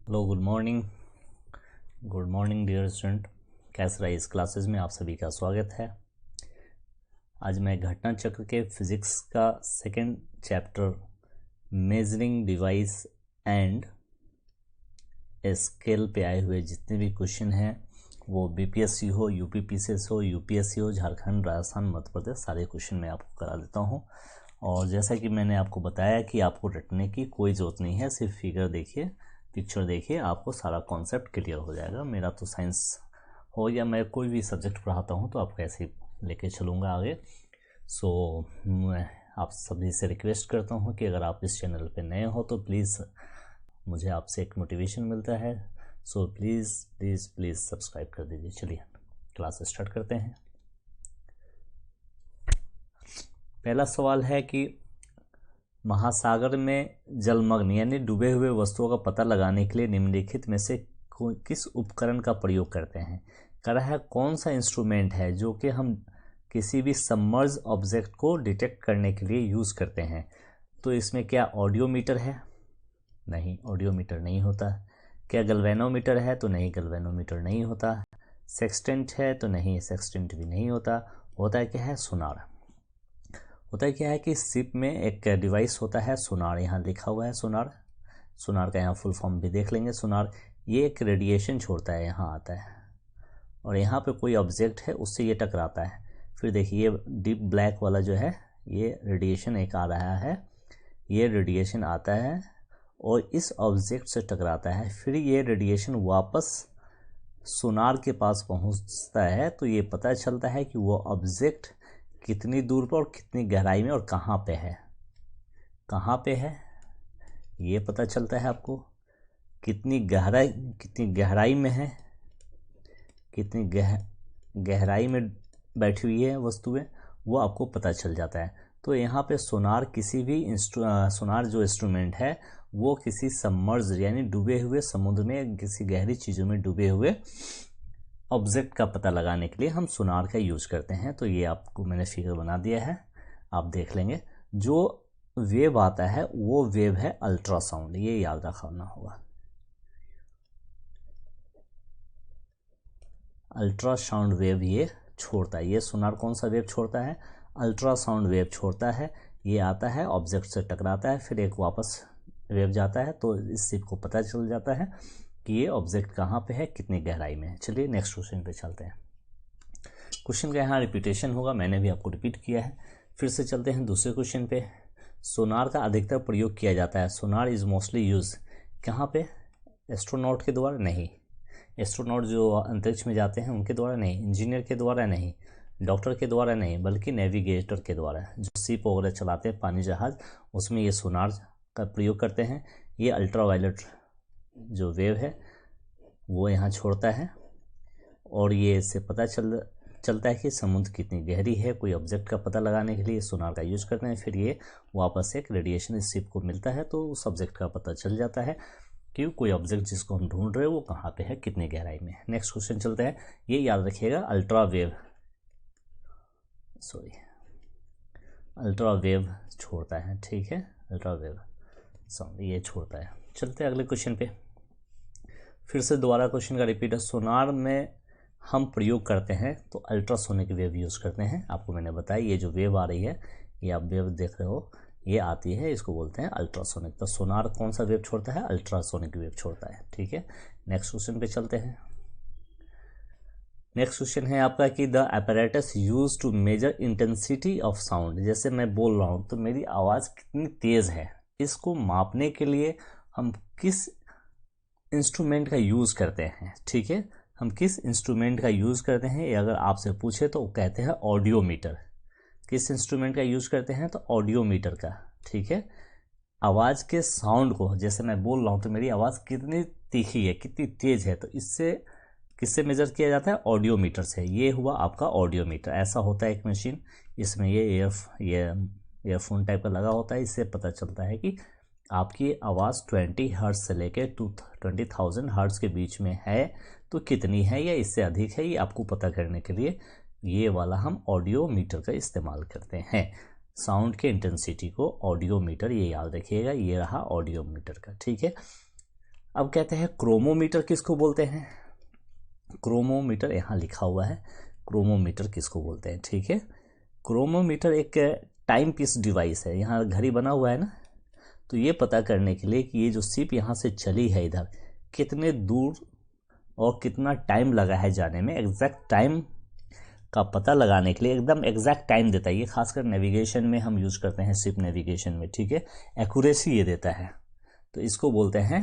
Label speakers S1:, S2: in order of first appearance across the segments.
S1: Hello, good morning dear student. कैस राइज classes में आप सभी का स्वागत है। आज मैं घटना चक्र के फिजिक्स का second chapter measuring device and scale पे आए हुए जितने भी क्वेश्चन हैं वो बीपीएससी हो, यूपीपीसीएस हो, यूपीएससी हो, झारखंड, राजस्थान, मध्य प्रदेश, सारे क्वेश्चन मैं आपको करा देता हूँ। और जैसा कि मैंने आपको बताया कि आपको रटने की कोई ज़रूरत नहीं है, सिर्फ फिगर देखिए, पिक्चर देखिए, आपको सारा कॉन्सेप्ट क्लियर हो जाएगा। मेरा तो साइंस हो या मैं कोई भी सब्जेक्ट पढ़ाता हूँ तो आपको ऐसे ही लेके चलूँगा आगे। मैं आप सभी से रिक्वेस्ट करता हूँ कि अगर आप इस चैनल पे नए हो तो प्लीज़, मुझे आपसे एक मोटिवेशन मिलता है, so please please please subscribe कर दीजिए। चलिए क्लास स्टार्ट करते हैं। पहला सवाल है कि महासागर में जलमग्न यानी डूबे हुए वस्तुओं का पता लगाने के लिए निम्नलिखित में से किस उपकरण का प्रयोग करते हैं। कह रहा है कौन सा इंस्ट्रूमेंट है जो कि हम किसी भी सबमर्ज ऑब्जेक्ट को डिटेक्ट करने के लिए यूज़ करते हैं। तो इसमें क्या ऑडियोमीटर है? नहीं, ऑडियोमीटर नहीं होता। क्या गैल्वेनोमीटर है? तो नहीं, गैल्वेनोमीटर नहीं होता। सेक्सटेंट है? तो नहीं, सेक्सटेंट भी नहीं होता। होता है क्या है? सोनार। होता है क्या है कि शिप में एक डिवाइस होता है सोनार, यहाँ लिखा हुआ है सोनार। सोनार का यहाँ फुल फॉर्म भी देख लेंगे। सोनार ये एक रेडिएशन छोड़ता है, यहाँ आता है और यहाँ पे कोई ऑब्जेक्ट है उससे ये टकराता है। फिर देखिए ये डीप ब्लैक वाला जो है ये रेडिएशन एक आ रहा है, ये रेडिएशन आता है और इस ऑब्जेक्ट से टकराता है। फिर ये रेडिएशन वापस सोनार के पास पहुँचता है तो ये पता चलता है कि वो ऑब्जेक्ट कितनी दूर पर और कितनी गहराई में और कहाँ पे है। कहाँ पे है ये पता चलता है आपको, कितनी गहराई में है, कितनी गहराई में बैठी हुई है वस्तुएं, वो आपको पता चल जाता है। तो यहाँ पे सोनार किसी भी सोनार जो इंस्ट्रूमेंट है वो किसी सबमर्ज यानी डूबे हुए समुद्र में, किसी गहरी चीज़ों में डूबे हुए ऑब्जेक्ट का पता लगाने के लिए हम सोनार का यूज करते हैं। तो ये आपको मैंने फिगर बना दिया है, आप देख लेंगे। जो वेव आता है वो वेव है अल्ट्रासाउंड, ये याद रखना होगा। अल्ट्रासाउंड वेव ये छोड़ता है। ये सोनार कौन सा वेव छोड़ता है? अल्ट्रासाउंड वेव छोड़ता है। ये आता है ऑब्जेक्ट से टकराता है, फिर एक वापस वेव जाता है, तो इस शिप को पता चल जाता है कि ये ऑब्जेक्ट कहाँ पे है, कितनी गहराई में है। चलिए नेक्स्ट क्वेश्चन पे चलते हैं। क्वेश्चन का यहाँ रिपीटेशन होगा, मैंने भी आपको रिपीट किया है। फिर से चलते हैं दूसरे क्वेश्चन पे। सोनार का अधिकतर प्रयोग किया जाता है। सोनार इज़ मोस्टली यूज कहाँ पे? एस्ट्रोनॉट के द्वारा नहीं, एस्ट्रोनॉट जो अंतरिक्ष में जाते हैं उनके द्वारा नहीं, इंजीनियर के द्वारा नहीं, डॉक्टर के द्वारा नहीं, बल्कि नेविगेटर के द्वारा। जो शिप वगैरह चलाते हैं, पानी जहाज़, उसमें ये सोनार का प्रयोग करते हैं। ये अल्ट्रावायलेट जो वेव है वो यहाँ छोड़ता है और ये इससे पता चलता है कि समुद्र कितनी गहरी है। कोई ऑब्जेक्ट का पता लगाने के लिए सोनार का यूज करते हैं। फिर ये वापस एक रेडिएशन इस शिप को मिलता है तो उस ऑब्जेक्ट का पता चल जाता है कि कोई ऑब्जेक्ट जिसको हम ढूंढ रहे हैं वो कहाँ पे है, कितनी गहराई में है। नेक्स्ट क्वेश्चन चलते हैं। ये याद रखिएगा, अल्ट्रा वेव छोड़ता है, ठीक है, अल्ट्रा वेव साउंड ये छोड़ता है। चलते हैं अगले क्वेश्चन पे। फिर से दोबारा क्वेश्चन का रिपीट है। सोनार में हम प्रयोग करते हैं तो अल्ट्रासोनिक वेव यूज़ करते हैं। आपको मैंने बताया ये जो वेव आ रही है, ये आप वेव देख रहे हो, ये आती है, इसको बोलते हैं अल्ट्रासोनिक। तो सोनार कौन सा वेव छोड़ता है? अल्ट्रासोनिक वेव छोड़ता है, ठीक है। नेक्स्ट क्वेश्चन पे चलते हैं। नेक्स्ट क्वेश्चन है आपका कि the apparatus use to measure intensity of sound. जैसे मैं बोल रहा हूँ तो मेरी आवाज़ कितनी तेज़ है, इसको मापने के लिए हम किस इंस्ट्रूमेंट का यूज़ करते हैं, ठीक है। हम किस इंस्ट्रूमेंट का यूज़ करते हैं, ये अगर आपसे पूछे तो कहते हैं ऑडियोमीटर। किस इंस्ट्रूमेंट का यूज़ करते हैं? तो ऑडियोमीटर का, ठीक है। आवाज़ के साउंड को, जैसे मैं बोल रहा हूँ तो मेरी आवाज़ कितनी तीखी है, कितनी तेज़ है, तो इससे किससे मेज़र किया जाता है? ऑडियोमीटर से। ये हुआ आपका ऑडियोमीटर। ऐसा होता है एक मशीन, इसमें ये ईयरफोन टाइप का लगा होता है, इससे पता चलता है कि आपकी आवाज़ 20 हर्ट्ज से लेकर 20,000 हर्ट्ज के बीच में है तो कितनी है या इससे अधिक है, ये आपको पता करने के लिए ये वाला हम ऑडियोमीटर का इस्तेमाल करते हैं। साउंड के इंटेंसिटी को ऑडियोमीटर, ये याद रखिएगा, ये रहा ऑडियोमीटर का, ठीक है। अब कहते हैं क्रोमोमीटर किसको बोलते हैं। क्रोमोमीटर यहाँ लिखा हुआ है, क्रोमोमीटर किसको बोलते हैं, ठीक है। क्रोमोमीटर एक टाइम पीस डिवाइस है, यहाँ घड़ी बना हुआ है ना, तो ये पता करने के लिए कि ये जो शिप यहाँ से चली है इधर कितने दूर और कितना टाइम लगा है जाने में, एग्जैक्ट टाइम का पता लगाने के लिए एकदम एग्जैक्ट टाइम देता है। ये खासकर नेविगेशन में हम यूज करते हैं, शिप नेविगेशन में, ठीक है। एक्यूरेसी ये देता है, तो इसको बोलते हैं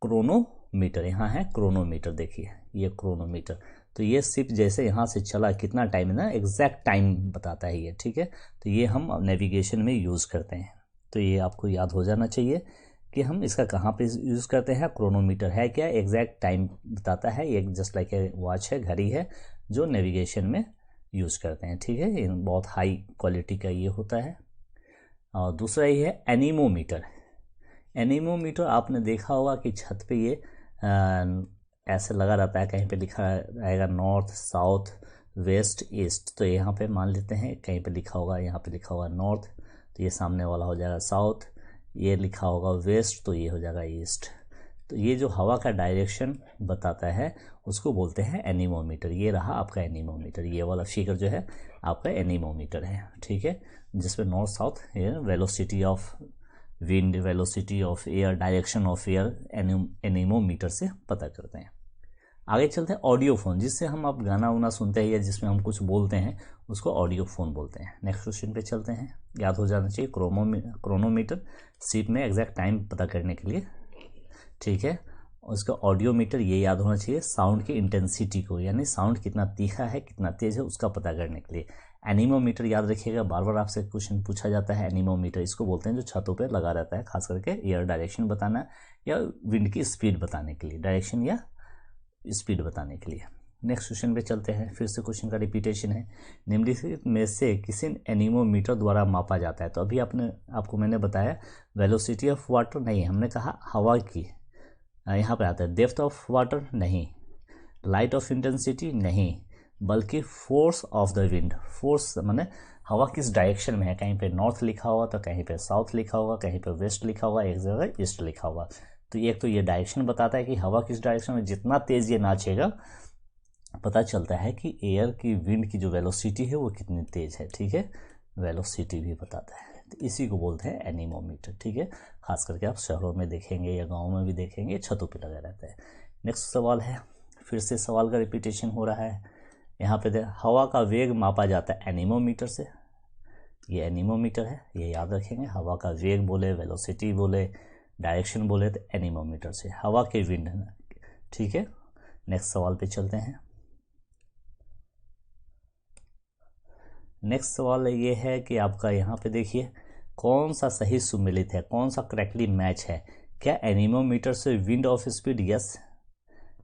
S1: क्रोनोमीटर। यहाँ है क्रोनोमीटर, देखिए ये क्रोनोमीटर। तो ये शिप जैसे यहाँ से चला कितना टाइम है ना, एग्जैक्ट टाइम बताता है ये, ठीक है। तो ये हम नेविगेशन में यूज़ करते हैं, तो ये आपको याद हो जाना चाहिए कि हम इसका कहाँ पे यूज़ करते हैं। क्रोनोमीटर है क्या, एग्जैक्ट टाइम बताता है, एक जस्ट लाइक ए वॉच है, घड़ी है, जो नेविगेशन में यूज़ करते हैं, ठीक है। ये बहुत हाई क्वालिटी का ये होता है। और दूसरा ये है एनीमोमीटर। एनीमोमीटर आपने देखा होगा कि छत पे ये ऐसे लगा रहता है, कहीं पे लिखा रहेगा नॉर्थ, साउथ, वेस्ट, ईस्ट। तो यहाँ पे मान लेते हैं कहीं पे लिखा होगा, यहाँ पे लिखा होगा नॉर्थ, तो ये सामने वाला हो जाएगा साउथ, ये लिखा होगा वेस्ट, तो ये हो जाएगा ईस्ट। तो ये जो हवा का डायरेक्शन बताता है उसको बोलते हैं एनीमोमीटर। ये रहा आपका एनीमोमीटर, ये वाला फिगर जो है आपका एनीमोमीटर है, ठीक है, जिसमें नॉर्थ साउथ ये velocity of wind, velocity of air, direction of air anemometer से पता करते हैं। आगे चलते हैं ऑडियो फोन, जिससे हम अब गाना वाना सुनते हैं या जिसमें हम कुछ बोलते हैं उसको ऑडियो फोन बोलते हैं। नेक्स्ट क्वेश्चन पे चलते हैं, याद हो जाना चाहिए क्रोनोमीटर शिप में एग्जैक्ट टाइम पता करने के लिए, ठीक है। उसका ऑडियोमीटर ये याद होना चाहिए साउंड की इंटेंसिटी को, यानी साउंड कितना तीखा है कितना तेज है उसका पता करने के लिए। एनीमोमीटर याद रखिएगा, बार बार आपसे क्वेश्चन पूछा जाता है। एनीमोमीटर इसको बोलते हैं जो छतों पे लगा रहता है, खास करके एयर डायरेक्शन बताना या विंड की स्पीड बताने के लिए, डायरेक्शन या स्पीड बताने के लिए। नेक्स्ट क्वेश्चन पे चलते हैं, फिर से क्वेश्चन का रिपीटेशन है। निम्नलिखित में से किसी एनीमोमीटर द्वारा मापा जाता है। तो अभी आपको मैंने बताया वेलोसिटी ऑफ वाटर नहीं, हमने कहा हवा की, यहाँ पे आता है डेप्थ ऑफ वाटर नहीं, लाइट ऑफ इंटेंसिटी नहीं, बल्कि force of the wind. Force माने हवा किस डायरेक्शन में है, कहीं पे नॉर्थ लिखा होगा तो कहीं पे साउथ लिखा होगा, कहीं पे वेस्ट लिखा होगा, एक जगह ईस्ट लिखा होगा। तो एक तो ये डायरेक्शन बताता है कि हवा किस डायरेक्शन में, जितना तेज ये नाचेगा पता चलता है कि एयर की विंड की जो वेलोसिटी है वो कितनी तेज है, ठीक है, वेलोसिटी भी बताता है। तो इसी को बोलते हैं एनीमोमीटर, ठीक है। खास करके आप शहरों में देखेंगे या गाँव में भी देखेंगे, छतों पे लगा रहता है। नेक्स्ट सवाल है, फिर से सवाल का रिपीटेशन हो रहा है। यहाँ पे हवा का वेग मापा जाता है एनीमोमीटर से, ये एनीमोमीटर है, ये याद रखेंगे। हवा का वेग बोले, वेलोसिटी बोले, डायरेक्शन बोले तो एनीमोमीटर से, हवा के विंड है, ठीक है। नेक्स्ट सवाल पे चलते हैं। नेक्स्ट सवाल ये है कि आपका यहाँ पे देखिए कौन सा सही सुमेलित है, कौन सा करेक्टली मैच है। क्या एनीमोमीटर से विंड ऑफ स्पीड, यस,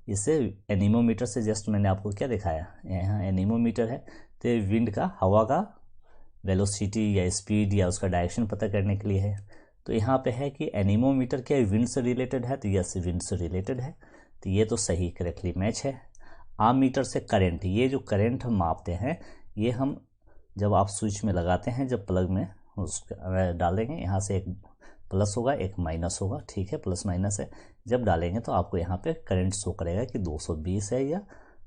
S1: इसे एनीमोमीटर से जस्ट मैंने आपको क्या दिखाया, यहाँ एनीमोमीटर है तो विंड का, हवा का वेलोसिटी या स्पीड या उसका डायरेक्शन पता करने के लिए है। तो यहाँ पे है कि एनीमोमीटर क्या विंड से रिलेटेड है, तो यस विंड से रिलेटेड है, तो ये तो सही करेक्टली मैच है। आमीटर से करंट, ये जो करंट हम मापते हैं ये हम जब आप स्विच में लगाते हैं, जब प्लग में उसका डालेंगे, यहाँ से एक प्लस होगा एक माइनस होगा, ठीक है, प्लस माइनस है, जब डालेंगे तो आपको यहाँ पे करंट शो करेगा कि 220 है या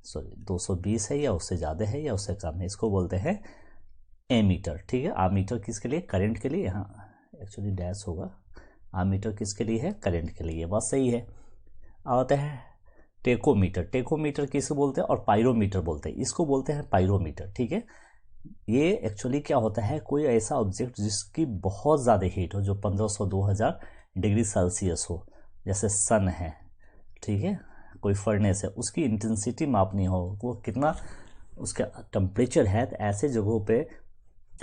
S1: 220 है या उससे ज़्यादा है या उससे कम है, इसको बोलते हैं एमीटर, ठीक है। आमीटर किसके लिए, करंट के लिए, यहाँ एक्चुअली डैश होगा, आमीटर किसके लिए है, करंट के लिए, ये बात सही है। आता है टेकोमीटर, टेकोमीटर किसे बोलते हैं और पायरोमीटर बोलते हैं, इसको बोलते हैं पायरोमीटर, ठीक है। ये एक्चुअली क्या होता है, कोई ऐसा ऑब्जेक्ट जिसकी बहुत ज़्यादा हीट हो, जो 1500-2000 डिग्री सेल्सियस हो, जैसे सन है, ठीक है, कोई फर्नेस है, उसकी इंटेंसिटी मापनी हो, वो कितना उसका टेम्परेचर है, तो ऐसे जगहों पे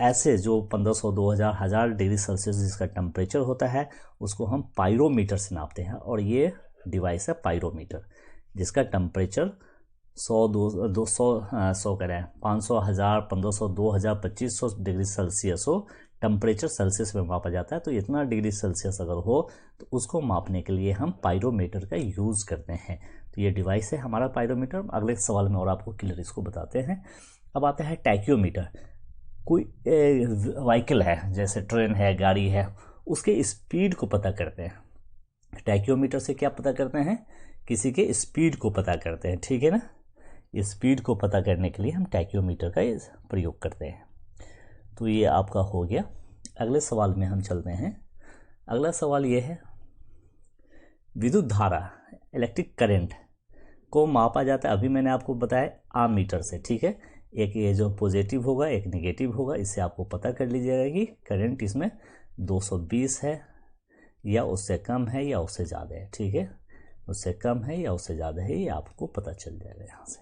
S1: ऐसे जो 1500-2000 डिग्री सेल्सियस जिसका टेम्परेचर होता है उसको हम पायरोमीटर से नापते हैं। और ये डिवाइस है पायरोमीटर, जिसका टेम्परेचर 100 कह रहे हैं 500, 1000, 1500, 2000, 2500 डिग्री सेल्सियस हो, टेम्परेचर सेल्सियस में मापा जाता है। तो इतना डिग्री सेल्सियस अगर हो तो उसको मापने के लिए हम पायरोमीटर का यूज़ करते हैं। तो ये डिवाइस है हमारा पायरोमीटर। अगले सवाल में और आपको क्लियर इसको बताते हैं। अब आता है टैक्योमीटर। कोई व्हीकल है, जैसे ट्रेन है, गाड़ी है, उसके स्पीड को पता करते हैं, टैक्योमीटर से क्या पता करते हैं, किसी के स्पीड को पता करते हैं, ठीक है ना। स्पीड को पता करने के लिए हम टैक्योमीटर का प्रयोग करते हैं। तो ये आपका हो गया। अगले सवाल में हम चलते हैं। अगला सवाल ये है, विद्युत धारा इलेक्ट्रिक करंट को मापा जाता है, अभी मैंने आपको बताया आमीटर से, ठीक है। एक ये जो पॉजिटिव होगा एक नेगेटिव होगा, इससे आपको पता कर लीजिएगा कि करंट इसमें 220 है या उससे कम है या उससे ज़्यादा है, ठीक है। उससे कम है या उससे ज़्यादा है, ये आपको पता चल जाएगा यहाँ से।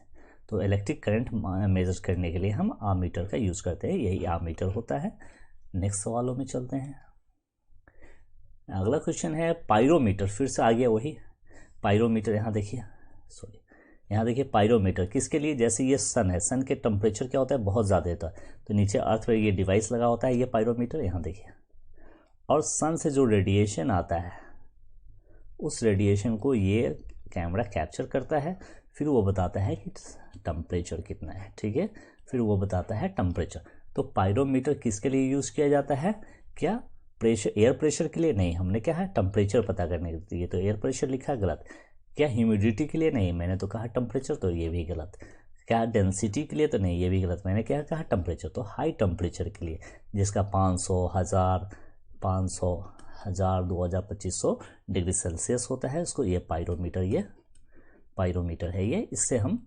S1: तो इलेक्ट्रिक करंट मेजर करने के लिए हम आमीटर का यूज़ करते हैं, यही आमीटर होता है। नेक्स्ट सवालों में चलते हैं। अगला क्वेश्चन है पायरोमीटर, फिर से आ गया वही पायरोमीटर। यहाँ देखिए, यहाँ देखिए पायरोमीटर किसके लिए, जैसे ये सन है, सन के टेम्परेचर क्या होता है, बहुत ज़्यादा होता है, तो नीचे अर्थ पर ये डिवाइस लगा होता है, ये पायरोमीटर। यहाँ देखिए, और सन से जो रेडिएशन आता है उस रेडिएशन को ये कैमरा कैप्चर करता है, फिर वो बताता है कि टेम्परेचर कितना है, ठीक है। फिर वो बताता है टेम्परेचर। तो पायरोमीटर किसके लिए यूज़ किया जाता है, क्या प्रेशर, एयर प्रेशर के लिए नहीं, हमने क्या है टेम्परेचर पता करने के लिए, तो एयर प्रेशर लिखा गलत। क्या ह्यूमिडिटी के लिए नहीं, मैंने तो कहा टेम्परेचर, तो ये भी गलत। क्या डेंसिटी के लिए, तो नहीं, ये भी गलत, मैंने क्या कहा टेम्परेचर। तो हाई टेम्परेचर के लिए, जिसका 500, 1000, 500, 1000, 2000, 2500 डिग्री सेल्सियस होता है, उसको ये पायरोमीटर है ये। इससे हम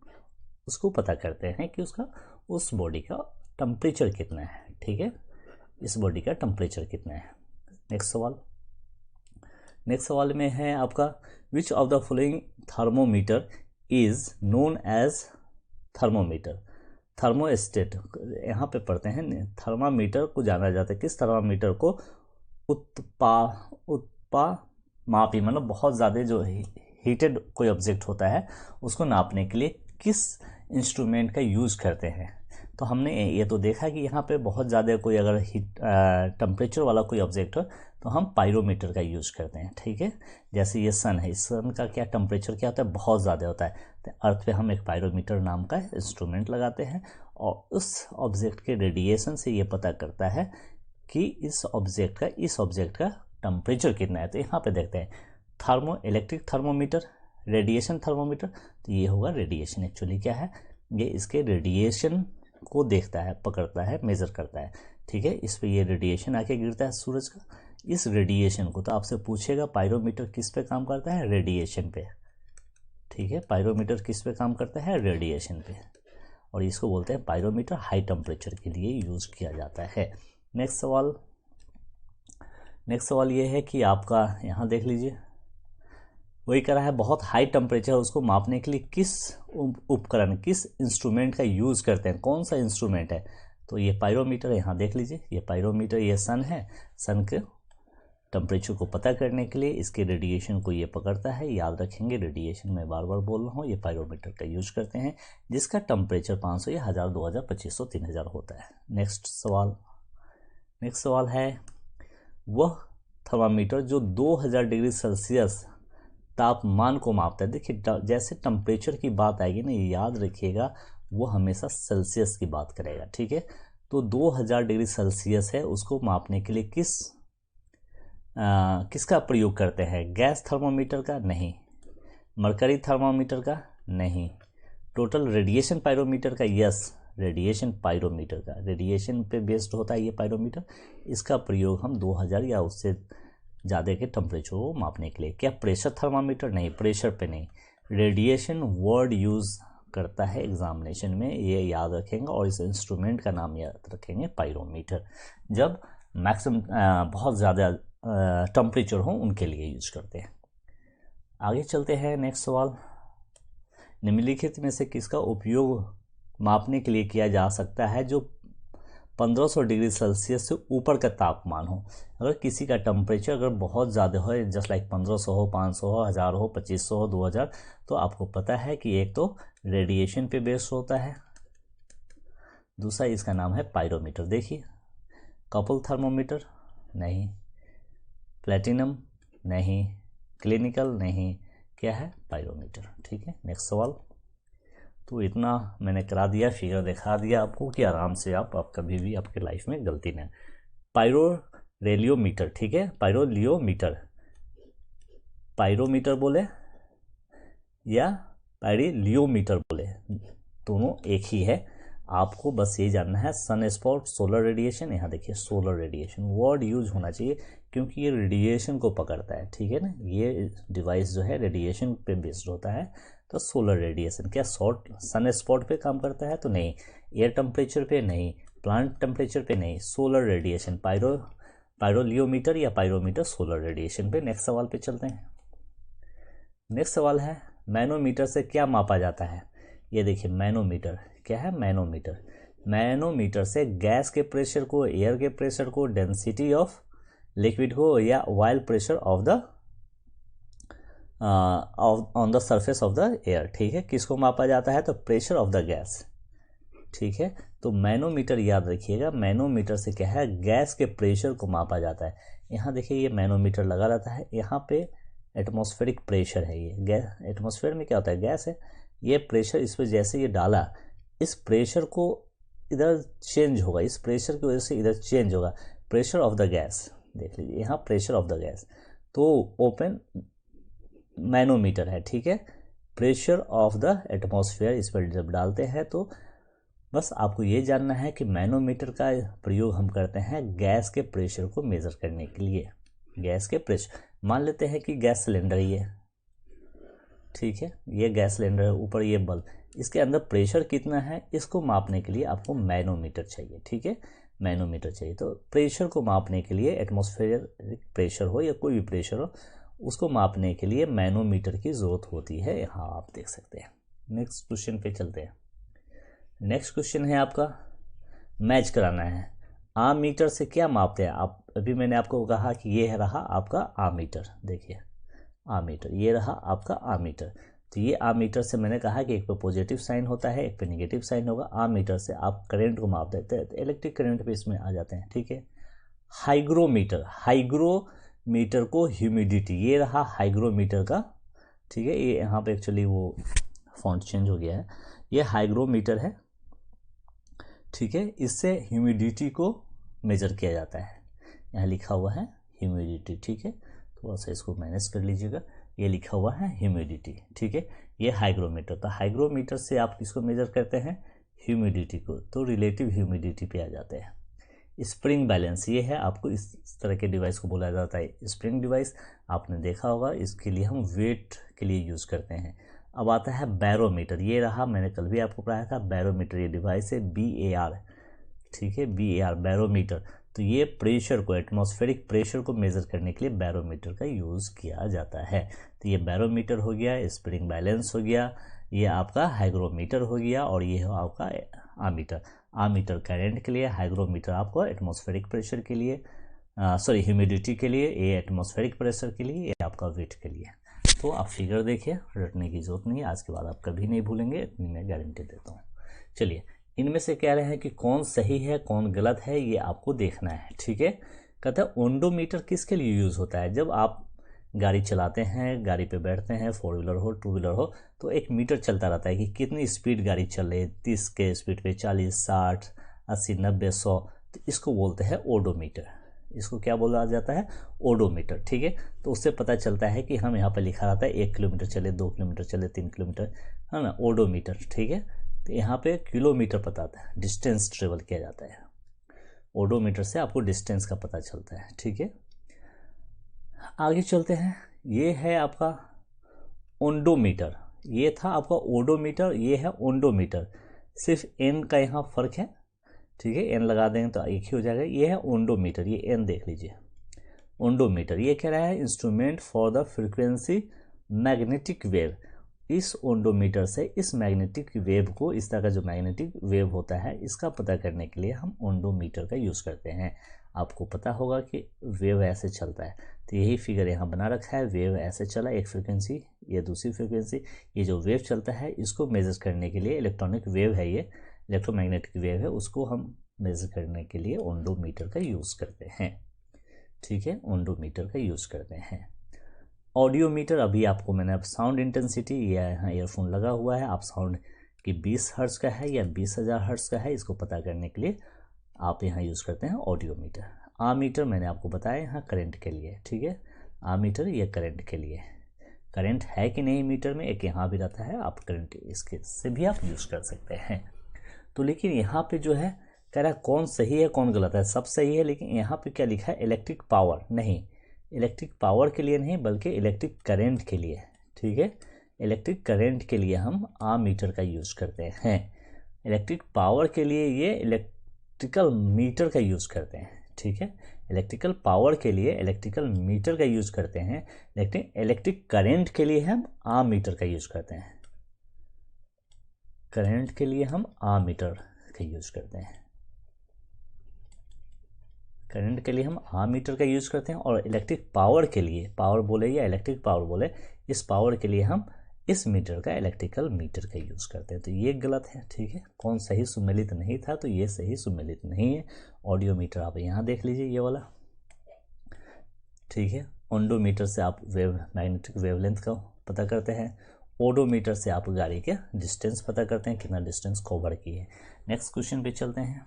S1: उसको पता करते हैं कि उसका उस बॉडी का टेम्परेचर कितना है, ठीक है, इस बॉडी का टेम्परेचर कितना है। नेक्स्ट सवाल में है आपका, which of the following thermometer is known as thermometer. Thermostat यहाँ पे पढ़ते हैं, थर्मामीटर को जाना जाता है, किस थर्मामीटर को, मापी, मतलब बहुत ज़्यादा जो हीटेड कोई ऑब्जेक्ट होता है उसको नापने के लिए किस इंस्ट्रूमेंट का यूज़ करते हैं। तो हमने ये तो देखा कि यहाँ पे बहुत ज़्यादा कोई अगर टेम्परेचर वाला कोई ऑब्जेक्ट हो तो हम पायरोमीटर का यूज़ करते हैं, ठीक है। जैसे ये सन है, इस सन का क्या टेम्परेचर क्या होता है, बहुत ज़्यादा होता है, तो अर्थ पे हम एक पायरोमीटर नाम का इंस्ट्रूमेंट लगाते हैं और उस ऑब्जेक्ट के रेडिएशन से ये पता करता है कि इस ऑब्जेक्ट का टेम्परेचर कितना है। तो यहाँ पे देखते हैं इलेक्ट्रिक थर्मोमीटर, रेडिएशन थर्मोमीटर। तो ये होगा रेडिएशन, एक्चुअली क्या है, ये इसके रेडिएशन को देखता है, पकड़ता है, मेज़र करता है, ठीक है। इस पे ये रेडिएशन आके गिरता है सूरज का, इस रेडिएशन को, तो आपसे पूछेगा पायरोमीटर किस पे काम करता है, रेडिएशन पे, ठीक है। पायरोमीटर किस पे काम करता है, रेडिएशन पे, और इसको बोलते हैं पायरोमीटर, हाई टेम्परेचर के लिए यूज़ किया जाता है। नेक्स्ट सवाल ये है कि आपका यहाँ देख लीजिए, वही कह रहा है बहुत हाई टेम्परेचर उसको मापने के लिए किस उपकरण, किस इंस्ट्रूमेंट का यूज़ करते हैं, कौन सा इंस्ट्रूमेंट है। तो ये पायरोमीटर, यहाँ देख लीजिए, ये पायरोमीटर, ये सन है, सन के टेम्परेचर को पता करने के लिए इसके रेडिएशन को ये पकड़ता है, याद रखेंगे रेडिएशन मैं बार बार बोल रहा हूँ, ये पायरोमीटर का यूज करते हैं, जिसका टेम्परेचर 500 या 1000, 2000, 2500, 3000 होता है। नेक्स्ट सवाल है, वह थर्मामीटर जो 2000 डिग्री सेल्सियस तापमान को मापता है। देखिए जैसे टेम्परेचर की बात आएगी ना, याद रखिएगा वो हमेशा सेल्सियस की बात करेगा, ठीक है। तो 2000 डिग्री सेल्सियस है, उसको मापने के लिए किसका प्रयोग करते हैं, गैस थर्मोमीटर का नहीं, मरकरी थर्मोमीटर का नहीं, टोटल रेडिएशन पायरोमीटर का, यस रेडिएशन पायरोमीटर का, रेडिएशन पे बेस्ड होता है ये पायरोमीटर, इसका प्रयोग हम 2000 या उससे ज़्यादा के टेम्परेचर को मापने के लिए। क्या प्रेशर थर्मामीटर, नहीं, प्रेशर पे नहीं, रेडिएशन वर्ड यूज़ करता है एग्जामिनेशन में, ये याद रखेंगे, और इस इंस्ट्रूमेंट का नाम याद रखेंगे पायरोमीटर, जब मैक्सिमम बहुत ज़्यादा टेम्परेचर हो उनके लिए यूज करते हैं। आगे चलते हैं। नेक्स्ट सवाल, निम्नलिखित में से किसका उपयोग मापने के लिए किया जा सकता है जो 1500 डिग्री सेल्सियस से ऊपर का तापमान हो। अगर किसी का टेम्परेचर अगर बहुत ज़्यादा हो, जस्ट लाइक 1500 हो, 500 हो, 1000 हो, 2500 हो, 2000, तो आपको पता है कि एक तो रेडिएशन पे बेस्ड होता है, दूसरा इसका नाम है पायरोमीटर। देखिए कपल थर्मोमीटर नहीं, प्लेटिनम नहीं, क्लिनिकल नहीं, क्या है, पायरोमीटर, ठीक है। नेक्स्ट सवाल, तो इतना मैंने करा दिया, फिगर दिखा दिया आपको कि आराम से आप कभी भी आपके लाइफ में गलती ना। पायरोलियोमीटर, ठीक है, पायरोलियोमीटर पायरोमीटर बोले या पायरोलियोमीटर बोले, दोनों एक ही है। आपको बस ये जानना है सन स्पॉट, सोलर रेडिएशन। यहाँ देखिए सोलर रेडिएशन वर्ड यूज होना चाहिए क्योंकि ये रेडिएशन को पकड़ता है, ठीक है ना। ये डिवाइस जो है रेडिएशन पे बेस्ड होता है। तो सोलर रेडिएशन क्या सन स्पॉट पे काम करता है? तो नहीं। एयर टेम्परेचर पे नहीं, प्लांट टेम्परेचर पे नहीं, सोलर रेडिएशन पायरोलियोमीटर या पायरोमीटर सोलर रेडिएशन पे। नेक्स्ट सवाल पे चलते हैं। नेक्स्ट सवाल है मैनोमीटर से क्या मापा जाता है? ये देखिए मैनोमीटर क्या है? मैनोमीटर से गैस के प्रेशर को, एयर के प्रेशर को, डेंसिटी ऑफ लिक्विड को या oil pressure of the on the surface of the air, ठीक है। किसको मापा जाता है? तो प्रेशर ऑफ द गैस, ठीक है। तो मैनोमीटर याद रखिएगा, मैनोमीटर से क्या है? गैस के प्रेशर को मापा जाता है। यहाँ देखिए ये मैनोमीटर लगा रहता है, यहाँ पे एटमॉस्फेरिक प्रेशर है। ये गैस, एटमॉस्फेयर में क्या होता है? गैस है। ये प्रेशर इस पर जैसे ये डाला, इस प्रेशर को इधर चेंज होगा, इस प्रेशर की वजह से इधर चेंज होगा, प्रेशर ऑफ द गैस। देख लीजिए यहाँ प्रेशर ऑफ द गैस, तो ओपन मैनोमीटर है, ठीक है। प्रेशर ऑफ द एटमॉस्फेयर इस पर जब डालते हैं तो बस आपको ये जानना है कि मैनोमीटर का प्रयोग हम करते हैं गैस के प्रेशर को मेज़र करने के लिए। गैस के प्रेशर, मान लेते हैं कि गैस सिलेंडर ये, ठीक है, ये गैस सिलेंडर है, ऊपर ये बल्ब, इसके अंदर प्रेशर कितना है इसको मापने के लिए आपको मैनोमीटर चाहिए, ठीक है। मैनोमीटर चाहिए। तो प्रेशर को मापने के लिए, एटमॉस्फेरिक प्रेशर हो या कोई भी प्रेशर हो, उसको मापने के लिए मैनोमीटर की ज़रूरत होती है। यहाँ आप देख सकते हैं। नेक्स्ट क्वेश्चन पे चलते हैं। नेक्स्ट क्वेश्चन है आपका, मैच कराना है। आमीटर से क्या मापते हैं आप? अभी मैंने आपको कहा कि ये रहा आपका आमीटर, देखिए आमीटर, ये रहा आपका आमीटर। तो ये आमीटर से मैंने कहा कि एक पे पॉजिटिव साइन होता है, एक पे नेगेटिव साइन होगा। आमीटर से आप करंट को माप देते हैं, तो इलेक्ट्रिक करंट पे इसमें आ जाते हैं, ठीक है। हाइग्रोमीटर को ह्यूमिडिटी, ये रहा हाइग्रोमीटर का, ठीक है। ये यहाँ पे एक्चुअली वो फॉन्ट चेंज हो गया है, ये हाइग्रोमीटर है, ठीक है। इससे ह्यूमिडिटी को मेजर किया जाता है। यहाँ लिखा हुआ है ह्यूमिडिटी, ठीक है। थोड़ा सा इसको मैनेज कर लीजिएगा, ये लिखा हुआ है ह्यूमिडिटी, ठीक है। ये हाइग्रोमीटर, तो हाइग्रोमीटर से आप किसको मेजर करते हैं? ह्यूमिडिटी को। तो रिलेटिव ह्यूमिडिटी पे आ जाते हैं। स्प्रिंग बैलेंस, ये है, आपको इस तरह के डिवाइस को बोला जाता है स्प्रिंग डिवाइस। आपने देखा होगा, इसके लिए हम वेट के लिए यूज़ करते हैं। अब आता है बैरोमीटर, ये रहा, मैंने कल भी आपको पढ़ाया था बैरोमीटर। ये डिवाइस है BAR, ठीक है, BAR बैरोमीटर। तो ये प्रेशर को, एटमॉस्फेरिक प्रेशर को मेज़र करने के लिए बैरोमीटर का यूज़ किया जाता है। तो ये बैरोमीटर हो गया, स्प्रिंग बैलेंस हो गया, ये आपका हाइग्रोमीटर हो गया, और ये हो आपका आमीटर। आमीटर करंट के लिए, हाइग्रोमीटर आपको एटमॉस्फेरिक प्रेशर के लिए, ह्यूमिडिटी के लिए, ये एटमॉस्फेरिक प्रेशर के लिए, ये आपका वेट के लिए। तो आप फिगर देखिए, रटने की जरूरत नहीं है, आज के बाद आप कभी नहीं भूलेंगे, इतनी मैं गारंटी देता हूँ। चलिए, इनमें से कह रहे हैं कि कौन सही है कौन गलत है, ये आपको देखना है, ठीक है। कहता है ओडोमीटर किसके लिए यूज़ होता है? जब आप गाड़ी चलाते हैं, गाड़ी पे बैठते हैं, 4 व्हीलर हो 2 व्हीलर हो, तो एक मीटर चलता रहता है कि कितनी स्पीड गाड़ी चल रही है, 30 के स्पीड पे, 40, 60, 80, 90, 100। तो इसको बोलते हैं ओडोमीटर। इसको क्या बोला जाता है? ओडोमीटर, ठीक है। तो उससे पता चलता है कि हम यहाँ पर लिखा रहता है 1 किलोमीटर चले, 2 किलोमीटर चले, 3 किलोमीटर, है ना, ओडोमीटर, ठीक है। तो यहाँ पे किलोमीटर पता आता है, डिस्टेंस ट्रेवल किया जाता है। ओडोमीटर से आपको डिस्टेंस का पता चलता है, ठीक है। आगे चलते हैं। ये है आपका ओडोमीटर, ये था आपका ओडोमीटर, ये है ओडोमीटर। सिर्फ एन का यहाँ फर्क है, ठीक है। एन लगा देंगे तो एक ही हो जाएगा। ये है ओडोमीटर, ये एन देख लीजिए। ओडोमीटर ये कह रहा है instrument for the frequency magnetic wave. इस ओडोमीटर से इस मैग्नेटिक वेव को, इस तरह का जो मैग्नेटिक वेव होता है, इसका पता करने के लिए हम ओडोमीटर का यूज़ करते हैं। आपको पता होगा कि वेव ऐसे चलता है, तो यही फिगर यहाँ बना रखा है। वेव ऐसे चला, एक फ्रिक्वेंसी, ये दूसरी फ्रिक्वेंसी, ये जो वेव चलता है इसको मेजर करने के लिए, इलेक्ट्रॉनिक वेव है ये, इलेक्ट्रोमैग्नेटिक वेव है, उसको हम मेजर करने के लिए ओडोमीटर का यूज़ करते हैं, ठीक है। ओडोमीटर का यूज़ करते हैं। ऑडियोमीटर, अभी आपको मैंने, अब साउंड इंटेंसिटी, या यहाँ ईयरफोन लगा हुआ है, आप साउंड की 20 हर्ट्ज़ का है या 20,000 हर्ट्ज़ का है, इसको पता करने के लिए आप यहाँ यूज़ करते हैं ऑडियोमीटर। आमीटर मैंने आपको बताया यहाँ करंट के लिए, ठीक है। आमीटर ये करंट के लिए, करंट है कि नहीं मीटर में, एक यहाँ भी रहता है, आप करंट इसके से भी आप यूज़ कर सकते हैं। तो लेकिन यहाँ पे जो है कह रहा है कौन सही है कौन गलत है, सब सही है, लेकिन यहाँ पे क्या लिखा है इलेक्ट्रिक पावर, नहीं इलेक्ट्रिक पावर के लिए नहीं बल्कि इलेक्ट्रिक करंट के लिए, ठीक है, इलेक्ट्रिक करंट के लिए हम आम मीटर का यूज़ करते हैं। इलेक्ट्रिक पावर के लिए ये इलेक्ट्रिकल मीटर का यूज़ करते हैं, ठीक है, इलेक्ट्रिकल पावर के लिए इलेक्ट्रिकल मीटर का यूज़ करते हैं, लेकिन इलेक्ट्रिक करंट के लिए हम आम मीटर का यूज़ करते हैं। करंट के लिए हम आम मीटर का यूज़ करते हैं, करंट के लिए हम आम मीटर का यूज़ करते हैं। और इलेक्ट्रिक पावर के लिए, पावर बोले या इलेक्ट्रिक पावर बोले, इस पावर के लिए हम इस मीटर का इलेक्ट्रिकल मीटर का यूज़ करते हैं। तो ये गलत है, ठीक है, कौन सही सुमेलित नहीं था, तो ये सही सुमेलित नहीं है। ऑडियो मीटर आप यहाँ देख लीजिए ये वाला, ठीक है, ओंडोमीटर से आप मैग्नेटिक वेवलेंथ का पता करते हैं, ओडोमीटर से आप गाड़ी के डिस्टेंस पता करते हैं, कितना डिस्टेंस कवर की है। नेक्स्ट क्वेश्चन पे चलते हैं।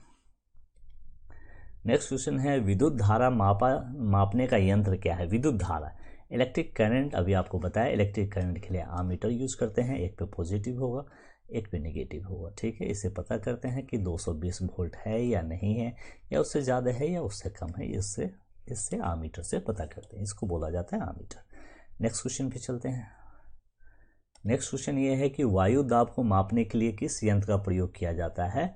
S1: नेक्स्ट क्वेश्चन है विद्युत धारा मापने का यंत्र क्या है। विद्युत धारा, इलेक्ट्रिक करंट, अभी आपको बताया इलेक्ट्रिक करंट के लिए आम मीटर यूज़ करते हैं, एक पे पॉजिटिव होगा एक पे नेगेटिव होगा, ठीक है। इसे पता करते हैं कि 220 वोल्ट है या नहीं है, या उससे ज़्यादा है या उससे कम है, इससे आम मीटर से पता करते हैं, इसको बोला जाता है आम मीटर। नेक्स्ट क्वेश्चन पे चलते हैं। नेक्स्ट क्वेश्चन ये है कि वायु दाब को मापने के लिए किस यंत्र का प्रयोग किया जाता है,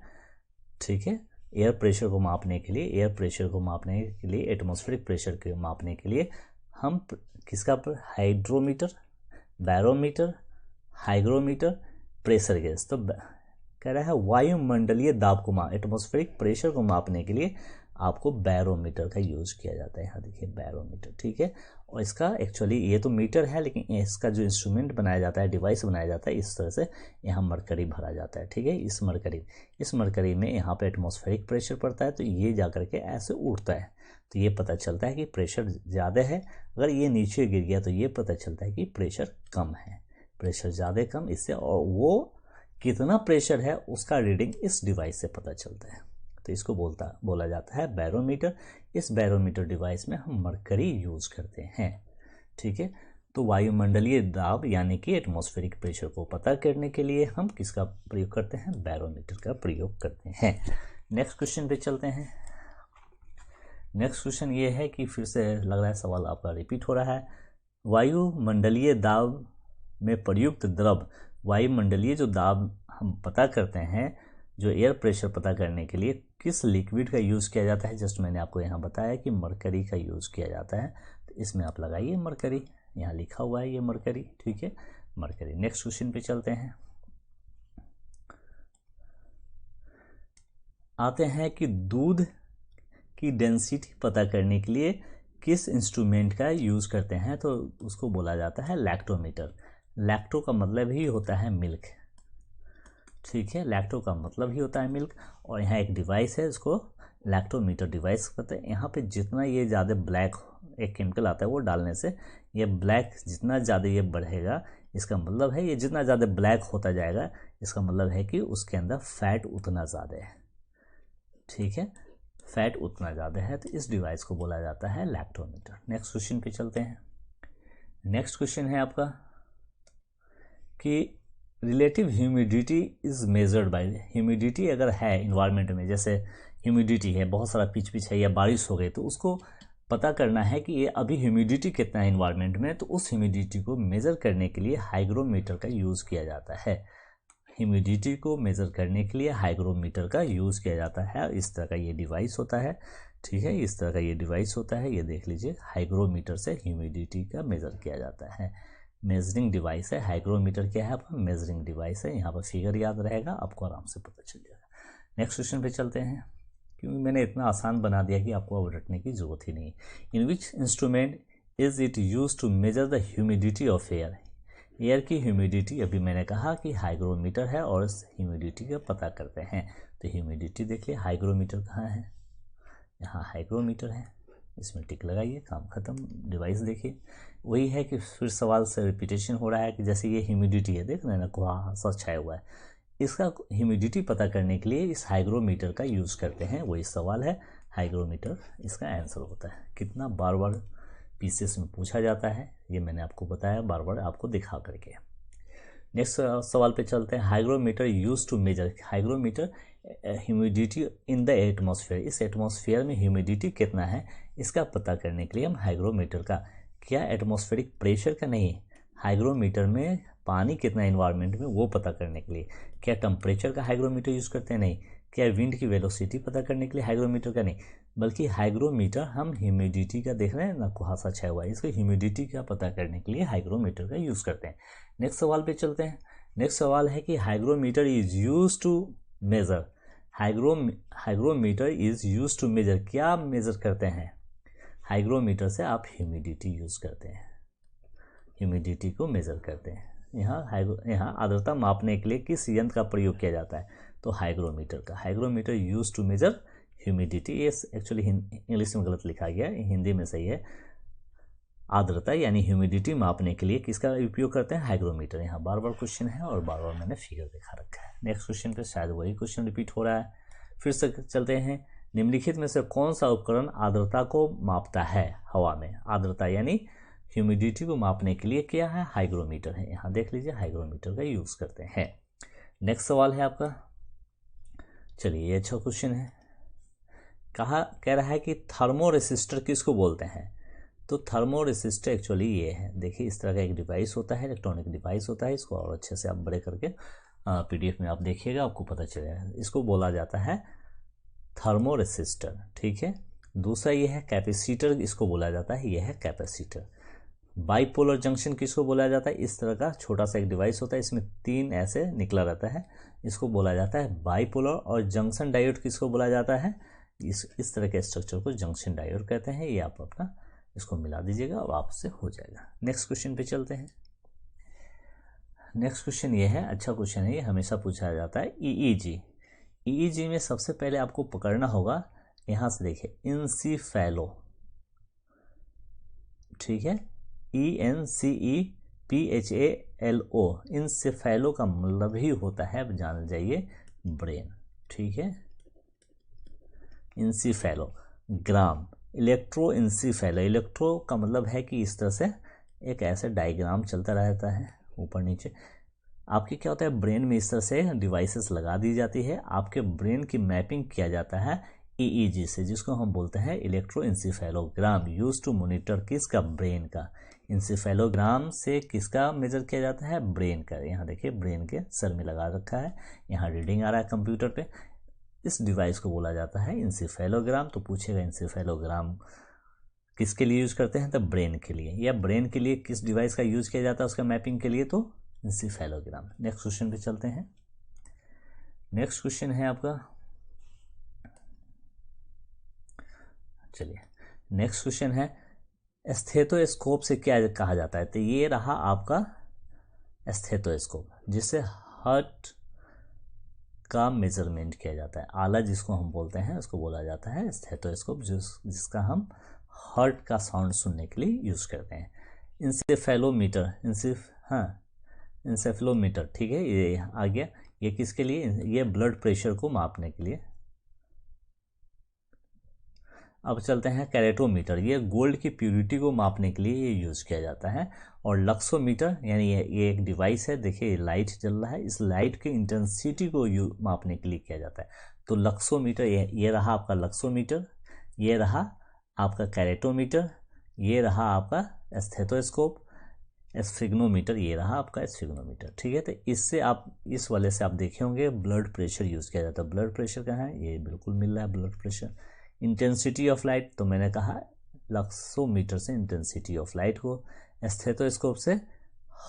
S1: ठीक है। एयर प्रेशर को मापने के लिए, एयर प्रेशर को मापने के लिए, एटमॉस्फेरिक प्रेशर को मापने के लिए हम किसका, hydrometer, barometer, hygrometer, pressure gauge. तो कह रहा है वायुमंडलीय दाब को एटमॉस्फेरिक प्रेशर को मापने के लिए आपको बैरोमीटर का यूज़ किया जाता है। यहाँ देखिए बैरोमीटर, ठीक है। और इसका एक्चुअली ये तो मीटर है, लेकिन इसका जो इंस्ट्रूमेंट बनाया जाता है, डिवाइस बनाया जाता है, इस तरह से यहाँ मरकरी भरा जाता है, ठीक है। इस मरकरी में यहाँ पे एटमॉस्फेरिक प्रेशर पड़ता है, तो ये जा करके ऐसे उड़ता है, तो ये पता चलता है कि प्रेशर ज़्यादा है। अगर ये नीचे गिर गया तो ये पता चलता है कि प्रेशर कम है, प्रेशर ज़्यादा कम, इससे और वो कितना प्रेशर है उसका रीडिंग इस डिवाइस से पता चलता है, तो इसको बोला जाता है बैरोमीटर। इस बैरोमीटर डिवाइस में हम मरकरी यूज़ करते हैं, ठीक है। तो वायुमंडलीय दाब यानी कि एटमॉस्फेरिक प्रेशर को पता करने के लिए हम किसका प्रयोग करते हैं, बैरोमीटर का प्रयोग करते हैं। नेक्स्ट क्वेश्चन पे चलते हैं। नेक्स्ट क्वेश्चन ये है कि फिर से लग रहा है सवाल आपका रिपीट हो रहा है। वायुमंडलीय दाब में प्रयुक्त द्रव, वायुमंडलीय जो दाब हम पता करते हैं, जो एयर प्रेशर पता करने के लिए किस लिक्विड का यूज़ किया जाता है, जस्ट मैंने आपको यहाँ बताया कि मरकरी का यूज़ किया जाता है, तो इसमें आप लगाइए मरकरी, यहाँ लिखा हुआ है ये मरकरी, ठीक है, मरकरी। नेक्स्ट क्वेश्चन पे चलते हैं। आते हैं कि दूध की डेंसिटी पता करने के लिए किस इंस्ट्रूमेंट का यूज़ करते हैं, तो उसको बोला जाता है लैक्टोमीटर। लैक्टो का मतलब ही होता है मिल्क, ठीक है, लैक्टो का मतलब ही होता है मिल्क। और यहाँ एक डिवाइस है, इसको लैक्टोमीटर डिवाइस कहते हैं। यहाँ पे जितना ये ज़्यादा ब्लैक एक केमिकल आता है वो डालने से ये ब्लैक जितना ज़्यादा ये बढ़ेगा, इसका मतलब है ये जितना ज़्यादा ब्लैक होता जाएगा, इसका मतलब है कि उसके अंदर फैट उतना ज़्यादा है, ठीक है, फैट उतना ज़्यादा है, तो इस डिवाइस को बोला जाता है लैक्टोमीटर। नेक्स्ट क्वेश्चन पे चलते हैं। नेक्स्ट क्वेश्चन है आपका कि relative humidity is measured by, humidity अगर है इन्वायरमेंट में, जैसे ह्यूमिडिटी है, बहुत सारा पिच है या बारिश हो गई, तो उसको पता करना है कि ये अभी ह्यूमिडिटी कितना है इन्वायरमेंट में, तो उस ह्यूमिडिटी को मेज़र करने के लिए हाइग्रोमीटर का यूज़ किया जाता है। ह्यूमिडिटी को मेज़र करने के लिए हाइग्रोमीटर का यूज़ किया जाता है। इस तरह का ये डिवाइस होता है, ठीक है, इस तरह का ये डिवाइस होता है, ये देख लीजिए, हाइग्रोमीटर से ह्यूमिडिटी का मेज़र किया जाता है। मेजरिंग डिवाइस है, हाइग्रोमीटर क्या है आपका, मेजरिंग डिवाइस है। यहाँ पर फिगर याद रहेगा, आपको आराम से पता चल जाएगा। नेक्स्ट क्वेश्चन पे चलते हैं, क्योंकि मैंने इतना आसान बना दिया कि आपको अब रटने की जरूरत ही नहीं। In which instrument is it use to measure the humidity of air. Air की ह्यूमिडिटी, अभी मैंने कहा कि हाइग्रोमीटर है और इस ह्यूमिडिटी का पता करते हैं। तो ह्यूमिडिटी देखिए, हाइग्रोमीटर कहाँ है, यहाँ हाइग्रोमीटर है, इसमें टिक लगाइए, काम खत्म। डिवाइस देखिए, वही है कि फिर सवाल से रिपीटेशन हो रहा है कि जैसे ये ह्यूमिडिटी है, देख रहे हैं ना, कुहासा छाया हुआ है, इसका ह्यूमिडिटी पता करने के लिए इस हाइग्रोमीटर का यूज़ करते हैं। वही सवाल है, हाइग्रोमीटर इसका आंसर होता है। कितना बार बार पीसेस में पूछा जाता है, ये मैंने आपको बताया बार बार आपको दिखा करके। नेक्स्ट सवाल पे चलते हैं। Hygrometer use to measure, hygrometer humidity in the atmosphere, इस एटमॉस्फेयर में ह्यूमिडिटी कितना है इसका पता करने के लिए हम हाइग्रोमीटर का, क्या एटमॉस्फेरिक प्रेशर का नहीं, हाइग्रोमीटर में पानी कितना एनवायरनमेंट में वो पता करने के लिए, क्या टेम्परेचर का हाइग्रोमीटर यूज़ करते हैं नहीं, क्या विंड की वेलोसिटी पता करने के लिए हाइग्रोमीटर का नहीं, बल्कि हाइग्रोमीटर हम ह्यूमिडिटी का देख रहे हैं ना, कुहासा छाया हुआ है, इसको ह्यूमिडिटी का पता करने के लिए हाइग्रोमीटर का यूज़ करते हैं। नेक्स्ट सवाल पे चलते हैं। नेक्स्ट सवाल है कि hygrometer is use to measure, hygrometer is use to measure, क्या मेज़र करते हैं, हाइग्रोमीटर से आप ह्यूमिडिटी यूज़ करते हैं, ह्यूमिडिटी को मेज़र करते हैं। यहाँ आर्द्रता मापने के लिए किस यंत्र का प्रयोग किया जाता है, तो हाइग्रोमीटर का, hygrometer use to measure humidity, ये एक्चुअली इंग्लिश में गलत लिखा गया है, हिंदी में सही है, आर्द्रता यानी ह्यूमिडिटी मापने के लिए किसका उपयोग करते हैं, हाइग्रोमीटर। यहाँ बार बार क्वेश्चन है और बार बार मैंने फिगर दिखा रखा है। नेक्स्ट क्वेश्चन पे शायद वही क्वेश्चन रिपीट हो रहा है, फिर से चलते हैं। निम्नलिखित में से कौन सा उपकरण आर्द्रता को मापता है हवा में, आर्द्रता यानी ह्यूमिडिटी को मापने के लिए क्या है, हाइग्रोमीटर है। यहाँ देख लीजिए हाइग्रोमीटर का यूज़ करते हैं। नेक्स्ट सवाल है आपका, चलिए ये अच्छा क्वेश्चन है, कह रहा है कि थर्मो रेसिस्टर किसको बोलते हैं, तो थर्मो रेसिस्टर एक्चुअली ये है, देखिए इस तरह का एक डिवाइस होता है, इलेक्ट्रॉनिक डिवाइस होता है, इसको और अच्छे से आप बड़े करके PDF में आप देखिएगा आपको पता चलेगा, इसको बोला जाता है थर्मो रेसिस्टर, ठीक है। दूसरा ये है कैपेसिटर, इसको बोला जाता है, ये है कैपेसिटर। बाइपोलर जंक्शन किसको बोला जाता है, इस तरह का छोटा सा एक डिवाइस होता है, इसमें 3 ऐसे निकला रहता है, इसको बोला जाता है बाइपोलर। और जंक्शन डायोड किसको बोला जाता है, इस तरह के स्ट्रक्चर को जंक्शन डायोड कहते हैं। ये आप अपना इसको मिला दीजिएगा और आपसे हो जाएगा। नेक्स्ट क्वेश्चन पे चलते हैं। नेक्स्ट क्वेश्चन ये है, अच्छा क्वेश्चन है, ये हमेशा पूछा जाता है, EEG। EEG में सबसे पहले आपको पकड़ना होगा, यहाँ से देखिए इंसिफेलो, ठीक है, ENCEPHALO, इंसिफेलो का मतलब ही होता है, अब जान जाइए, ब्रेन, ठीक है, इंसिफेलो ग्राम, इलेक्ट्रो इंसिफेलो, इलेक्ट्रो का मतलब है कि इस तरह से एक ऐसे डायग्राम चलता रहता है ऊपर नीचे, आपके क्या होता है ब्रेन में इस तरह से डिवाइसेस लगा दी जाती है, आपके ब्रेन की मैपिंग किया जाता है EEG से, जिसको हम बोलते हैं electro encephalogram, use to monitor किसका, ब्रेन का। इंसिफेलोग्राम से किसका मेजर किया जाता है, ब्रेन का। यहाँ देखिए ब्रेन के सर में लगा रखा है, यहाँ रीडिंग आ रहा है कंप्यूटर पे, इस डिवाइस को बोला जाता है इंसिफेलोग्राम। तो पूछेगा इंसिफेलोग्राम किसके लिए यूज करते हैं, तो ब्रेन के लिए, या ब्रेन के लिए किस डिवाइस का यूज किया जाता है उसका मैपिंग के लिए, तो इंसिफेलोग्राम। नेक्स्ट क्वेश्चन पे चलते हैं। नेक्स्ट क्वेश्चन है आपका, चलिए नेक्स्ट क्वेश्चन है, स्टेथोस्कोप से क्या कहा जाता है, तो ये रहा आपका स्टेथोस्कोप, जिससे हार्ट का मेजरमेंट किया जाता है, आला जिसको हम बोलते हैं उसको बोला जाता है स्टेथोस्कोप, जिसका हम हार्ट का साउंड सुनने के लिए यूज़ करते हैं। इंसेफेलोमीटर, इंसेफेलोमीटर, ठीक है, ये आ गया, ये किसके लिए, ये ब्लड प्रेशर को मापने के लिए। अब चलते हैं कैरेटोमीटर, ये गोल्ड की प्यूरिटी को मापने के लिए ये यूज़ किया जाता है। और लक्सोमीटर यानी ये एक डिवाइस है, देखिए लाइट जल रहा है, इस लाइट की इंटेंसिटी को मापने के लिए किया जाता है। तो लक्सोमीटर, ये रहा आपका लक्सोमीटर, ये रहा आपका कैरेटोमीटर, ये रहा आपका स्टेथोस्कोप, स्फिग्नोमीटर, ये रहा आपका स्फिग्नोमीटर, ठीक है। तो इससे आप, इस वाले से आप देखे होंगे ब्लड प्रेशर यूज़ किया जाता है। ब्लड प्रेशर कहाँ है, ये बिल्कुल मिल रहा है blood pressure. Intensity of light, तो मैंने कहा लक्सोमीटर से इंटेंसिटी ऑफ लाइट को, स्टेथोस्कोप से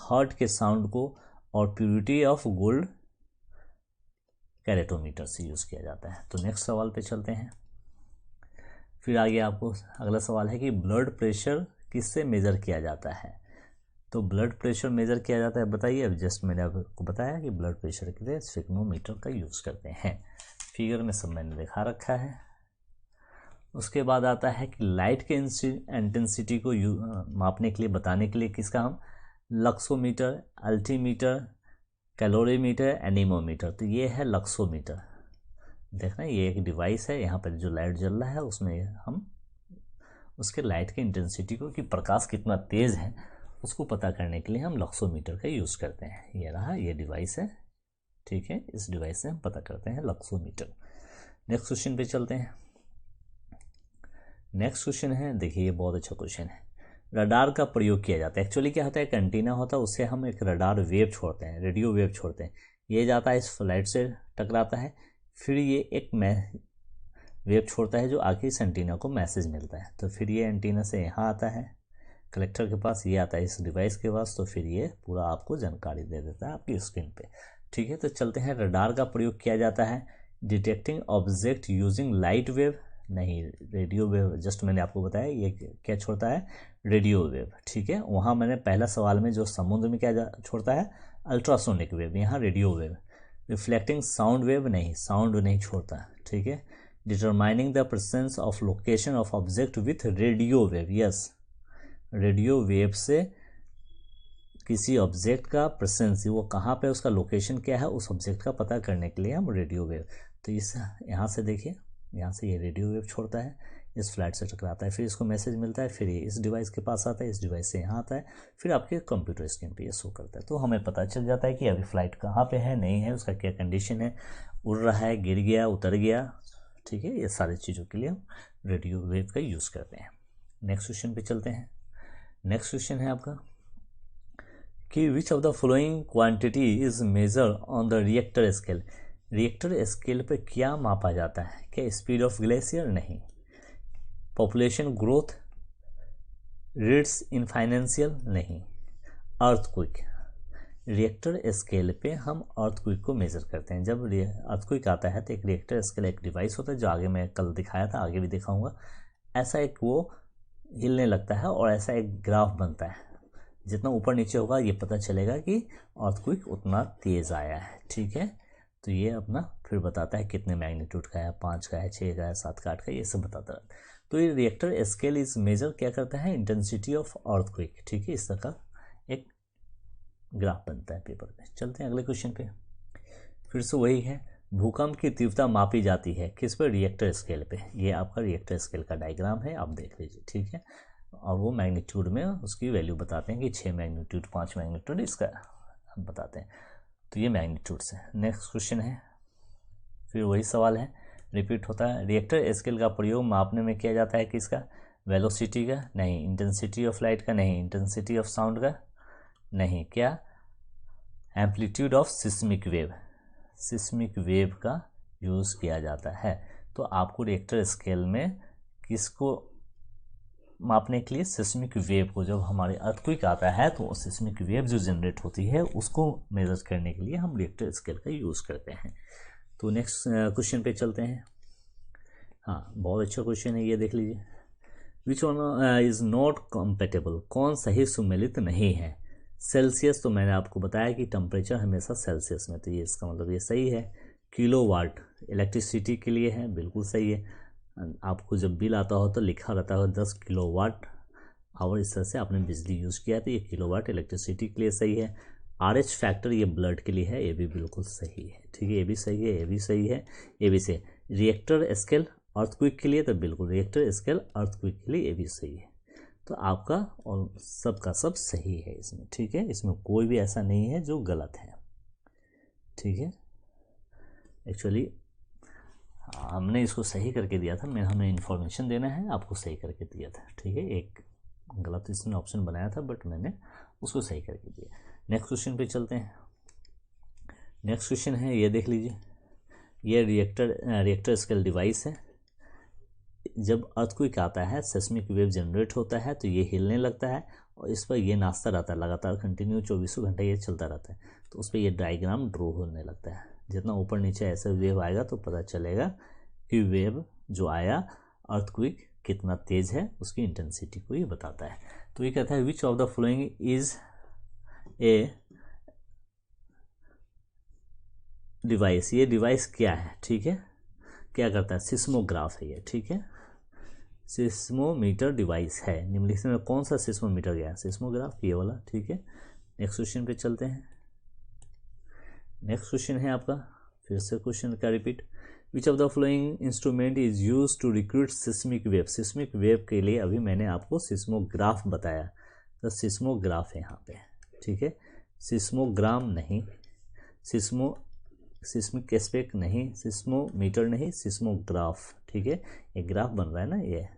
S1: हार्ट के साउंड को, और प्यूरिटी ऑफ गोल्ड कैरेटोमीटर से यूज़ किया जाता है। तो नेक्स्ट सवाल पे चलते हैं। फिर आगे आपको अगला सवाल है कि ब्लड प्रेशर किससे मेज़र किया जाता है, तो ब्लड प्रेशर मेज़र किया जाता है, बताइए। अब जस्ट मैंने आपको बताया कि ब्लड प्रेशर के लिए स्फिग्नोमीटर का यूज़ करते हैं, फिगर में सब मैंने दिखा रखा है। उसके बाद आता है कि लाइट के इंटेंसिटी को मापने के लिए, बताने के लिए किसका हम लक्सोमीटर, अल्टीमीटर, कैलोरीमीटर, एनीमोमीटर, तो ये है लक्सोमीटर। देखना ये एक डिवाइस है, यहाँ पर जो लाइट जल रहा है उसमें हम उसके लाइट की इंटेंसिटी को कि प्रकाश कितना तेज़ है उसको पता करने के लिए हम लक्सोमीटर का यूज़ करते हैं। ये रहा, ये डिवाइस है, ठीक है, इस डिवाइस से हम पता करते हैं लक्सोमीटर। नेक्स्ट क्वेश्चन पे चलते हैं। नेक्स्ट क्वेश्चन है, देखिए ये बहुत अच्छा क्वेश्चन है। रडार का प्रयोग किया जाता है। एक्चुअली क्या होता है, एक एंटीना होता है, उससे हम एक रडार वेव छोड़ते हैं, रेडियो वेव छोड़ते हैं। ये जाता है इस फ्लाइट से टकराता है, फिर ये एक वेव छोड़ता है जो आके इस एंटीना को मैसेज मिलता है। तो फिर ये एंटीना से यहाँ आता है कलेक्टर के पास, ये आता है इस डिवाइस के पास, तो फिर ये पूरा आपको जानकारी दे देता है आपकी स्क्रीन पे, ठीक है। तो चलते हैं, रडार का प्रयोग किया जाता है detecting object using light wave, नहीं रेडियो वेव, जस्ट मैंने आपको बताया ये क्या छोड़ता है, रेडियो वेव, ठीक है। वहाँ मैंने पहला सवाल में जो समुद्र में क्या छोड़ता है, अल्ट्रासोनिक वेव, यहाँ radio wave. Reflecting sound wave, नहीं साउंड नहीं छोड़ता, ठीक है। Determining the presence of location of object with radio wave, yes, radio wave से किसी ऑब्जेक्ट का प्रेजेंस, वो कहाँ पे उसका लोकेशन क्या है, उस ऑब्जेक्ट का पता करने के लिए हम रेडियो वेव, तो इस यहाँ से देखिए, यहाँ से ये रेडियो वेव छोड़ता है, इस फ्लैट से टकराता है, फिर इसको मैसेज मिलता है, फिर ये इस डिवाइस के पास आता है, इस डिवाइस से यहाँ आता है, फिर आपके कंप्यूटर स्क्रीन पे ये शो करता है। तो हमें पता चल जाता है कि अभी फ्लाइट कहाँ पे है, नहीं है, उसका क्या कंडीशन है, उड़ रहा है, गिर गया, उतर गया, ठीक है। ये सारी चीज़ों के लिए हम रेडियो वेव का यूज़ करते हैं। नेक्स्ट क्वेश्चन पे चलते हैं। नेक्स्ट क्वेश्चन है आपका कि विच of the following quantity is major on the Richter scale. Richter scale पे क्या मापा जाता है, क्या स्पीड ऑफ ग्लेशियर, नहीं, population growth, rates in financial, नहीं, अर्थक्वेक। रिएक्टर स्केल पे हम अर्थक्वेक को मेजर करते हैं। जब अर्थक्वेक आता है तो एक रिएक्टर स्केल एक डिवाइस होता है जो आगे मैं कल दिखाया था, आगे भी दिखाऊंगा, ऐसा एक वो हिलने लगता है और ऐसा एक ग्राफ बनता है, जितना ऊपर नीचे होगा ये पता चलेगा कि अर्थक्वेक उतना तेज़ आया है, ठीक है। तो ये अपना फिर बताता है कितने मैग्नीट्यूड का है, 5 का है, 6 का है, 7 का, 8 का, ये सब बताता है। तो ये रिएक्टर स्केल इज मेजर क्या करता है, इंटेंसिटी ऑफ अर्थक्वेक, ठीक है। इस तरह का एक ग्राफ बनता है पेपर में। चलते हैं अगले क्वेश्चन पे, फिर से वही है, भूकंप की तीव्रता मापी जाती है किस पे, रिएक्टर स्केल पे। ये आपका रिएक्टर स्केल का डायग्राम है, आप देख लीजिए, ठीक है। और वो मैग्नीट्यूड में उसकी वैल्यू बताते हैं कि 6 मैग्नीट्यूड, 5 मैग्नीट्यूड, इसका हम बताते हैं। तो ये मैग्नीट्यूड से। नेक्स्ट क्वेश्चन है, फिर वही सवाल है, रिपीट होता है। रिएक्टर स्केल का प्रयोग मापने में किया जाता है किसका, वेलोसिटी का, नहीं, इंटेंसिटी ऑफ लाइट का, नहीं, इंटेंसिटी ऑफ साउंड का, नहीं, क्या, amplitude of seismic wave, seismic wave का यूज़ किया जाता है। तो आपको रिएक्टर स्केल में किसको मापने के लिए, सिस्मिक वेव को, जब हमारे अर्थक्वेक आता है तो सिस्मिक वेव जो जनरेट होती है उसको मेजर करने के लिए हम रिएक्टर स्केल का यूज़ करते हैं। तो नेक्स्ट क्वेश्चन पे चलते हैं। हाँ, बहुत अच्छा क्वेश्चन है, ये देख लीजिए। Which one is not compatible, कौन सही सुमेलित नहीं है। सेल्सियस, तो मैंने आपको बताया कि टेम्परेचर हमेशा सेल्सियस में, तो ये इसका मतलब ये सही है। किलोवाट इलेक्ट्रिसिटी के लिए है, बिल्कुल सही है। आपको जब बिल आता हो तो लिखा रहता है 10 किलोवाट आवर, इस तरह से आपने बिजली यूज़ किया तो ये किलोवाट इलेक्ट्रिसिटी के लिए सही है। RH फैक्टर ये ब्लड के लिए है, ये भी बिल्कुल सही है, ठीक है, ये भी सही है, ये भी सही है, ये भी सही। रिएक्टर स्केल अर्थक्वेक के लिए तो बिल्कुल, रिएक्टर स्केल अर्थक्वेक के लिए ये भी सही है। तो आपका और सबका सब सही है इसमें, ठीक है, इसमें कोई भी ऐसा नहीं है जो गलत है, ठीक है। एक्चुअली हमने इसको सही करके दिया था, मैं हमें इन्फॉर्मेशन देना है, आपको सही करके दिया था, ठीक है। एक गलत इसने ऑप्शन बनाया था बट मैंने उसको सही करके दिया। नेक्स्ट क्वेश्चन पे चलते हैं। नेक्स्ट क्वेश्चन है, ये देख लीजिए, ये रिएक्टर स्केल डिवाइस है। जब अर्थक्वेक आता है, सेस्मिक वेव जनरेट होता है तो ये हिलने लगता है और इस पर ये नाचता रहता है, लगातार कंटिन्यू 24 घंटे ये चलता रहता है। तो उस पर ये डायग्राम ड्रॉ होने लगता है। जितना ऊपर नीचे ऐसे वेव आएगा तो पता चलेगा कि वेव जो आया अर्थक्वेक कितना तेज़ है, उसकी इंटेंसिटी को ये बताता है। तो ये कहता है विच of the following is a device, ये डिवाइस क्या है, ठीक है, क्या करता है, सिस्मोग्राफ है ये, ठीक है, सिस्मोमीटर डिवाइस है। निम्नलिखित में कौन सा सिस्मोमीटर गया, सिस्मोग्राफ, ये वाला, ठीक है। नेक्स्ट क्वेश्चन पे चलते हैं। नेक्स्ट क्वेश्चन है आपका, फिर से क्वेश्चन का repeat, which of the flowing instrument is use to recruit seismic wave. Seismic wave के लिए अभी मैंने आपको सिस्मोग्राफ बताया, तो सिस्मोग्राफ है यहाँ पे, ठीक है। सिस्मोग्राम नहीं, सिस्मिक एस्पेक्ट नहीं, सिस्मोमीटर नहीं, सिस्मोग्राफ, ठीक है। एक ग्राफ बन रहा है ना, ये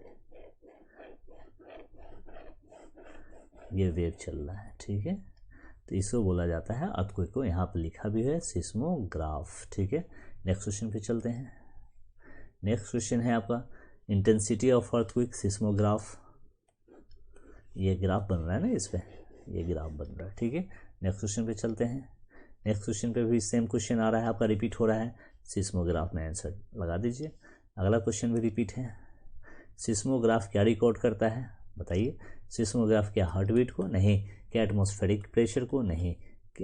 S1: वेव चल रहा है, ठीक है। तो इसको बोला जाता है अर्थक्वेक को, यहाँ पर लिखा भी है सिस्मोग्राफ, ठीक है। नेक्स्ट क्वेश्चन पे चलते हैं। नेक्स्ट क्वेश्चन है आपका इंटेंसिटी ऑफ अर्थक्वेक सिस्मोग्राफ। ये ग्राफ बन रहा है ना, इस पे ये ग्राफ बन रहा है, ठीक है। नेक्स्ट क्वेश्चन पे चलते हैं। नेक्स्ट क्वेश्चन पे भी सेम क्वेश्चन आ रहा है आपका, रिपीट हो रहा है। सिस्मोग्राफ में आंसर लगा दीजिए। अगला क्वेश्चन भी रिपीट है। सिस्मोग्राफ क्या रिकॉर्ड करता है बताइए। सिस्मोग्राफ क्या हार्टबीट को? नहीं। क्या एटमॉस्फेरिक प्रेशर को? नहीं।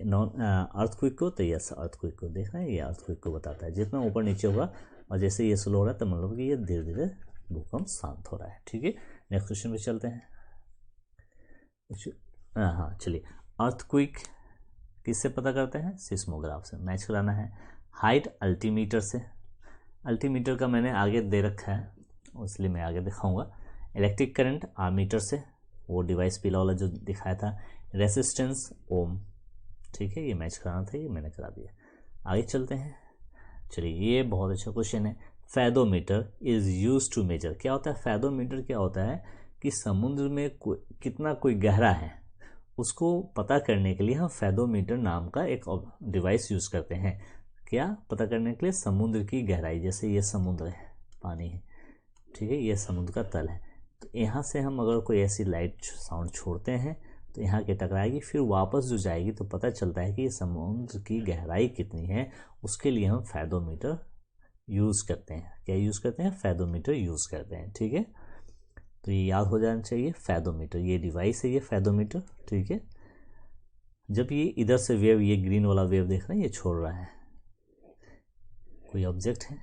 S1: नॉन अर्थक्वेक को? तो यस अर्थक्वेक को। देख रहे हैं, ये अर्थक्वेक को बताता है। जितना ऊपर नीचे होगा और जैसे ये स्लो हो रहा है तो मतलब कि ये धीरे धीरे भूकंप शांत हो रहा है, ठीक है। नेक्स्ट क्वेश्चन पे चलते हैं। हाँ चलिए, अर्थक्वेक किससे पता करते हैं? सिस्मोग्राफ से। मैच कराना है। हाइट अल्टीमीटर से। अल्टीमीटर का मैंने आगे दे रखा है, इसलिए मैं आगे दिखाऊंगा। इलेक्ट्रिक करंट आमीटर से, वो डिवाइस पीला वाला जो दिखाया था। रेसिस्टेंस ओम, ठीक है। ये मैच कराना था, ये मैंने करा दिया। आगे चलते हैं। चलिए, ये बहुत अच्छा क्वेश्चन है। Fathometer is use to measure. क्या होता है फैदोमीटर? क्या होता है कि समुद्र में कितना कोई गहरा है उसको पता करने के लिए हम फैदोमीटर नाम का एक डिवाइस यूज़ करते हैं। क्या पता करने के लिए? समुद्र की गहराई। जैसे ये समुद्र है, पानी है, ठीक है, ये समुद्र का तल है। तो यहाँ से हम अगर कोई ऐसी लाइट साउंड छोड़ते हैं तो यहाँ के टकराएगी, फिर वापस जो जाएगी तो पता चलता है कि ये समुद्र की गहराई कितनी है। उसके लिए हम फैदोमीटर यूज़ करते हैं। क्या यूज़ करते हैं? फैदोमीटर यूज़ करते हैं, ठीक है। तो ये याद हो जाना चाहिए, फैदोमीटर। ये डिवाइस है, ये फैदोमीटर, ठीक है। जब ये इधर से वेव, ये ग्रीन वाला वेव देख रहे हैं, ये छोड़ रहा है, कोई ऑब्जेक्ट है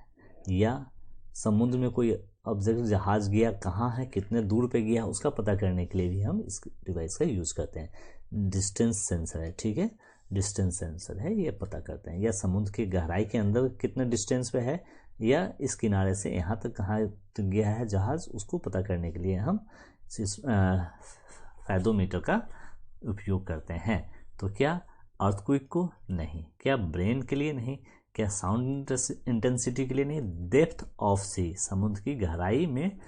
S1: या समुद्र में कोई ऑब्जेक्ट, जहाज गया कहाँ है, कितने दूर पे गया, उसका पता करने के लिए भी हम इस डिवाइस का यूज़ करते हैं। डिस्टेंस सेंसर है, ठीक है, डिस्टेंस सेंसर है, ये पता करते हैं। या समुद्र की गहराई के अंदर कितने डिस्टेंस पे है, या इस किनारे से यहाँ तक कहाँ गया है जहाज, उसको पता करने के लिए हम फैदोमीटर का उपयोग करते हैं। तो क्या अर्थक्वेक को? नहीं। क्या ब्रेन के लिए? नहीं। क्या साउंड इंटेंसिटी के लिए? नहीं। डेप्थ ऑफ सी, समुद्र की गहराई में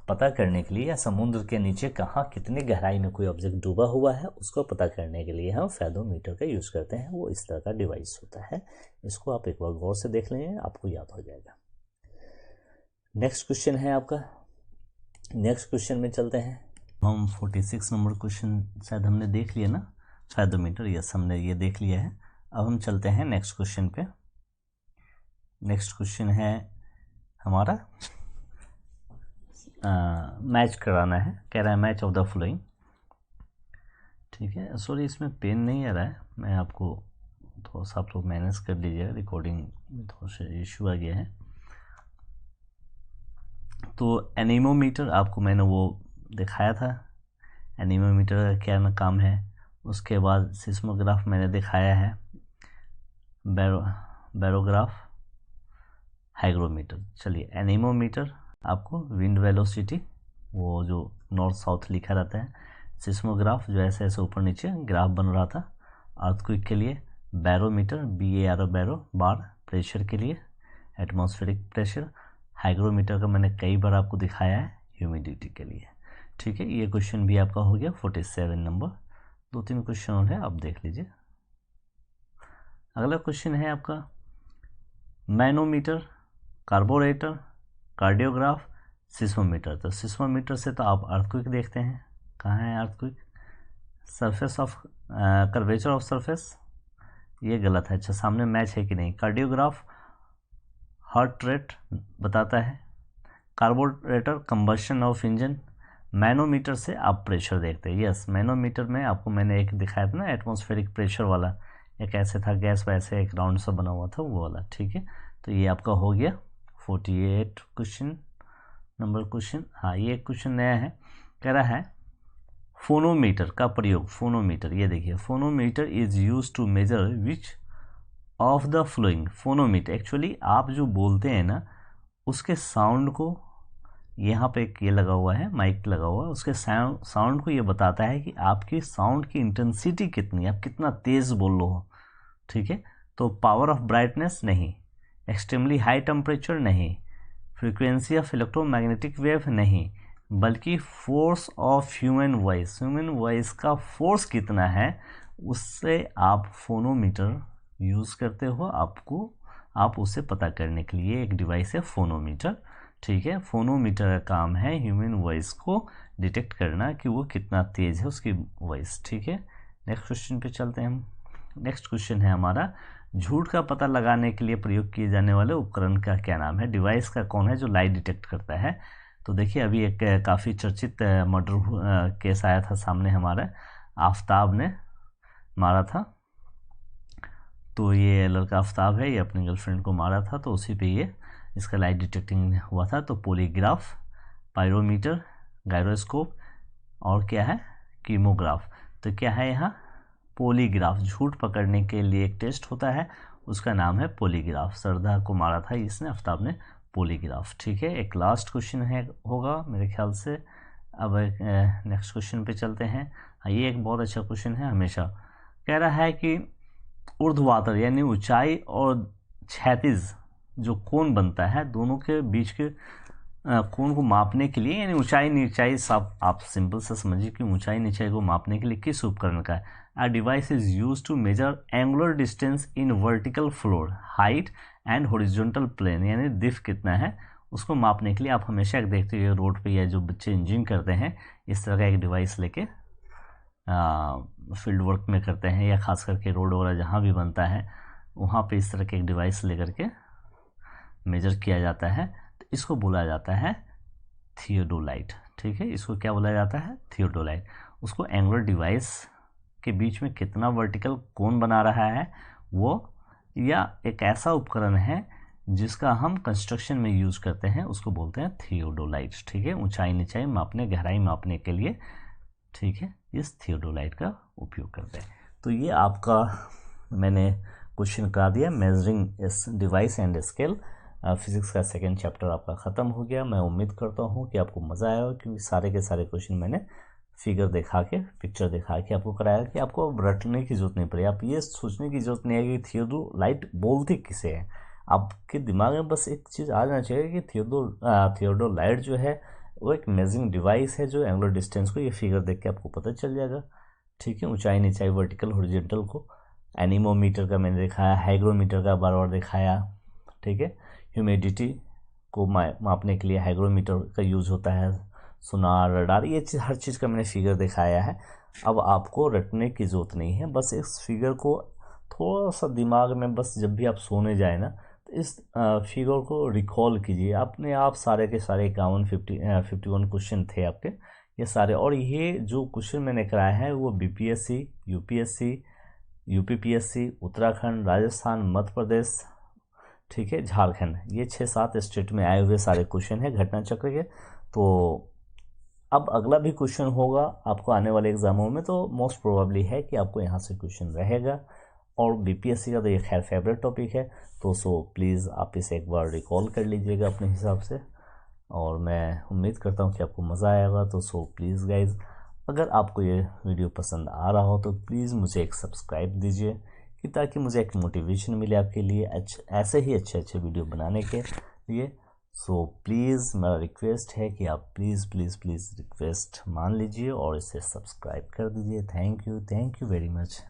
S1: पता करने के लिए, या समुद्र के नीचे कहाँ कितनी गहराई में कोई ऑब्जेक्ट डूबा हुआ है उसको पता करने के लिए हम फैदोमीटर का यूज़ करते हैं। वो इस तरह का डिवाइस होता है। इसको आप एक बार गौर से देख लेंगे, आपको याद हो जाएगा। नेक्स्ट क्वेश्चन है आपका। नेक्स्ट क्वेश्चन में चलते हैं हम। 46 नंबर क्वेश्चन शायद हमने देख लिया ना, फैदोमीटर। यस, हमने ये देख लिया है। अब हम चलते हैं नेक्स्ट क्वेश्चन पे। नेक्स्ट क्वेश्चन है हमारा मैच कराना है। कह रहा है मैच ऑफ द फ्लोइंग, ठीक है। सॉरी, इसमें पेन नहीं आ रहा है, मैं आपको थोड़ा सा, आप लोग मैनेज कर लीजिएगा, रिकॉर्डिंग में थोड़ा सा इशू आ गया है। तो एनीमोमीटर आपको मैंने वो दिखाया था, एनीमोमीटर का क्या काम है। उसके बाद सिस्मोग्राफ मैंने दिखाया है, बैरोग्राफ, हाइग्रोमीटर। चलिए, एनीमोमीटर आपको विंड वेलोसिटी, वो जो नॉर्थ साउथ लिखा रहता है। सिस्मोग्राफ जो ऐसे ऐसे ऊपर नीचे ग्राफ बन रहा था। अर्थक्वेक के लिए बैरोमीटर, BARO, बैरो, बार, प्रेशर के लिए एटमॉस्फेरिक प्रेशर। हाइग्रोमीटर का मैंने कई बार आपको दिखाया है, ह्यूमिडिटी के लिए, ठीक है। ये क्वेश्चन भी आपका हो गया 47 नंबर। 2-3 क्वेश्चन और है, आप देख लीजिए। अगला क्वेश्चन है आपका मैनोमीटर, कार्बोरेटर, कार्डियोग्राफ, सिस्मोमीटर। तो सिस्मोमीटर से तो आप अर्थक्वेक देखते हैं। कहाँ है earthquake? Surface of curvature of surface, ये गलत है। अच्छा, सामने मैच है कि नहीं। कार्डियोग्राफ हार्ट रेट बताता है। Carburettor combustion of engine. Manometer से आप प्रेशर देखते हैं। यस, मैनोमीटर में आपको मैंने एक दिखाया था ना, एटमॉस्फेरिक प्रेशर वाला, एक ऐसे था गैस वैसे एक राउंड सा बना हुआ था वो वाला, ठीक है। तो ये आपका हो गया 48 क्वेश्चन नंबर क्वेश्चन। हाँ, ये क्वेश्चन नया है। कह रहा है फोनोमीटर का प्रयोग। फोनोमीटर, ये देखिए, phonometer is use to measure which of the flowing phonometer, actually आप जो बोलते हैं ना उसके साउंड को, यहाँ पे एक ये लगा हुआ है, माइक लगा हुआ है, उसके साउंड को ये बताता है कि आपकी साउंड की इंटेंसिटी कितनी है, आप कितना तेज़ बोल रहे हो, ठीक है। तो पावर ऑफ ब्राइटनेस नहीं, एक्सट्रीमली हाई टेम्परेचर नहीं, फ्रीक्वेंसी ऑफ इलेक्ट्रोमैग्नेटिक वेव नहीं, बल्कि फोर्स ऑफ ह्यूमन वॉइस का फोर्स कितना है उससे आप फोनोमीटर यूज़ करते हो। आप उसे पता करने के लिए एक डिवाइस है फोनोमीटर, ठीक है। फोनोमीटर का काम है ह्यूमन वॉइस को डिटेक्ट करना कि वो कितना तेज़ है उसकी वॉइस, ठीक है। नेक्स्ट क्वेश्चन पे चलते हैं हम। नेक्स्ट क्वेश्चन है हमारा, झूठ का पता लगाने के लिए प्रयोग किए जाने वाले उपकरण का क्या नाम है। डिवाइस का कौन है जो लाइट डिटेक्ट करता है। तो देखिए अभी एक काफ़ी चर्चित मर्डर केस आया था सामने हमारा, आफ्ताब ने मारा था। तो ये लड़का आफ्ताब है, ये अपनी गर्लफ्रेंड को मारा था, तो उसी पे ये इसका लाइट डिटेक्टिंग हुआ था। तो पॉलीग्राफ, पायरोमीटर, गायरोस्कोप और क्या है, कीमोग्राफ। तो क्या है यहाँ, पॉलीग्राफ। झूठ पकड़ने के लिए एक टेस्ट होता है, उसका नाम है पॉलीग्राफ। श्रद्धा को मारा था इसने, आफ्ताब ने, पॉलीग्राफ, ठीक है। एक लास्ट क्वेश्चन है होगा मेरे ख्याल से। अब नेक्स्ट क्वेश्चन पे चलते हैं। ये एक बहुत अच्छा क्वेश्चन है हमेशा। कह रहा है कि ऊर्ध्वाधर यानी ऊंचाई और क्षैतिज जो कोण बनता है, दोनों के बीच के कोण को मापने के लिए, यानी ऊंचाई नीचाई, सब आप सिंपल से समझिए कि ऊंचाई नीचाई को मापने के लिए किस उपकरण का है। A device is use to measure angular distance in vertical floor, height and horizontal plane, यानी दिफ कितना है उसको मापने के लिए आप हमेशा एक देखते हो रोड पे या जो बच्चे इंजीनियरिंग करते हैं इस तरह का एक डिवाइस लेके फील्ड वर्क में करते हैं, या खास करके रोड वगैरह जहाँ भी बनता है वहाँ पे इस तरह के एक डिवाइस लेकर के मेजर किया जाता है। तो इसको बोला जाता है थियोडोलाइट, ठीक है। इसको क्या बोला जाता है, थियोडोलाइट। उसको एंगुलर डिवाइस के बीच में कितना वर्टिकल कोण बना रहा है वो, या एक ऐसा उपकरण है जिसका हम कंस्ट्रक्शन में यूज़ करते हैं, उसको बोलते हैं थियोडोलाइट, ठीक है। ऊंचाई नीचाई मापने, गहराई मापने के लिए, ठीक है, इस थियोडोलाइट का उपयोग करते हैं। तो ये आपका मैंने क्वेश्चन करा दिया, मेजरिंग इस डिवाइस एंड स्केल। फिजिक्स का सेकेंड चैप्टर आपका ख़त्म हो गया। मैं उम्मीद करता हूँ कि आपको मज़ा आया हो, क्योंकि सारे के सारे क्वेश्चन मैंने फिगर दिखा के, पिक्चर दिखा के आपको कराया कि आपको अब रटने की जरूरत नहीं पड़ी। आप ये सोचने की जरूरत नहीं है कि थियोडोलाइट बोलती किसे है। आपके दिमाग में बस एक चीज़ आ जाना चाहिए कि थियोडोलाइट जो है वो एक मेजरिंग डिवाइस है जो एंगुलर डिस्टेंस को, ये फिगर देख के आपको पता चल जाएगा, ठीक है। ऊंचाई नीचाई वर्टिकल हॉरिजॉन्टल को, एनीमोमीटर का मैंने दिखाया, हाइग्रोमीटर का बार बार दिखाया, ठीक है। ह्यूमिडिटी को मापने के लिए हाइग्रोमीटर का यूज़ होता है, सोनार, रडार, ये चीज़ हर चीज़ का मैंने फिगर दिखाया है। अब आपको रटने की ज़रूरत नहीं है, बस इस फिगर को थोड़ा सा दिमाग में, बस जब भी आप सोने जाए ना तो इस फिगर को रिकॉल कीजिए। अपने आप सारे के सारे 51 क्वेश्चन थे आपके ये सारे, और ये जो क्वेश्चन मैंने कराया है वो BPSC, UPSC, UPPSC, Uttarakhand, Rajasthan, Madhya Pradesh, ठीक है, झारखंड, ये 6-7 स्टेट में आए हुए सारे क्वेश्चन है घटना चक्र के। तो अब अगला भी क्वेश्चन होगा आपको आने वाले एग्जामों में, तो मोस्ट प्रोबेबली है कि आपको यहाँ से क्वेश्चन रहेगा। और BPSC का तो ये खैर फेवरेट टॉपिक है, तो प्लीज़ आप इसे एक बार रिकॉल कर लीजिएगा अपने हिसाब से, और मैं उम्मीद करता हूँ कि आपको मज़ा आएगा। तो प्लीज़ गाइज, अगर आपको ये वीडियो पसंद आ रहा हो तो प्लीज़ मुझे एक सब्सक्राइब दीजिए, कि ताकि मुझे एक मोटिवेशन मिले आपके लिए ऐसे ही अच्छे वीडियो बनाने के लिए। प्लीज़ मेरा रिक्वेस्ट है कि आप प्लीज़ रिक्वेस्ट मान लीजिए और इसे सब्सक्राइब कर दीजिए। Thank you very much.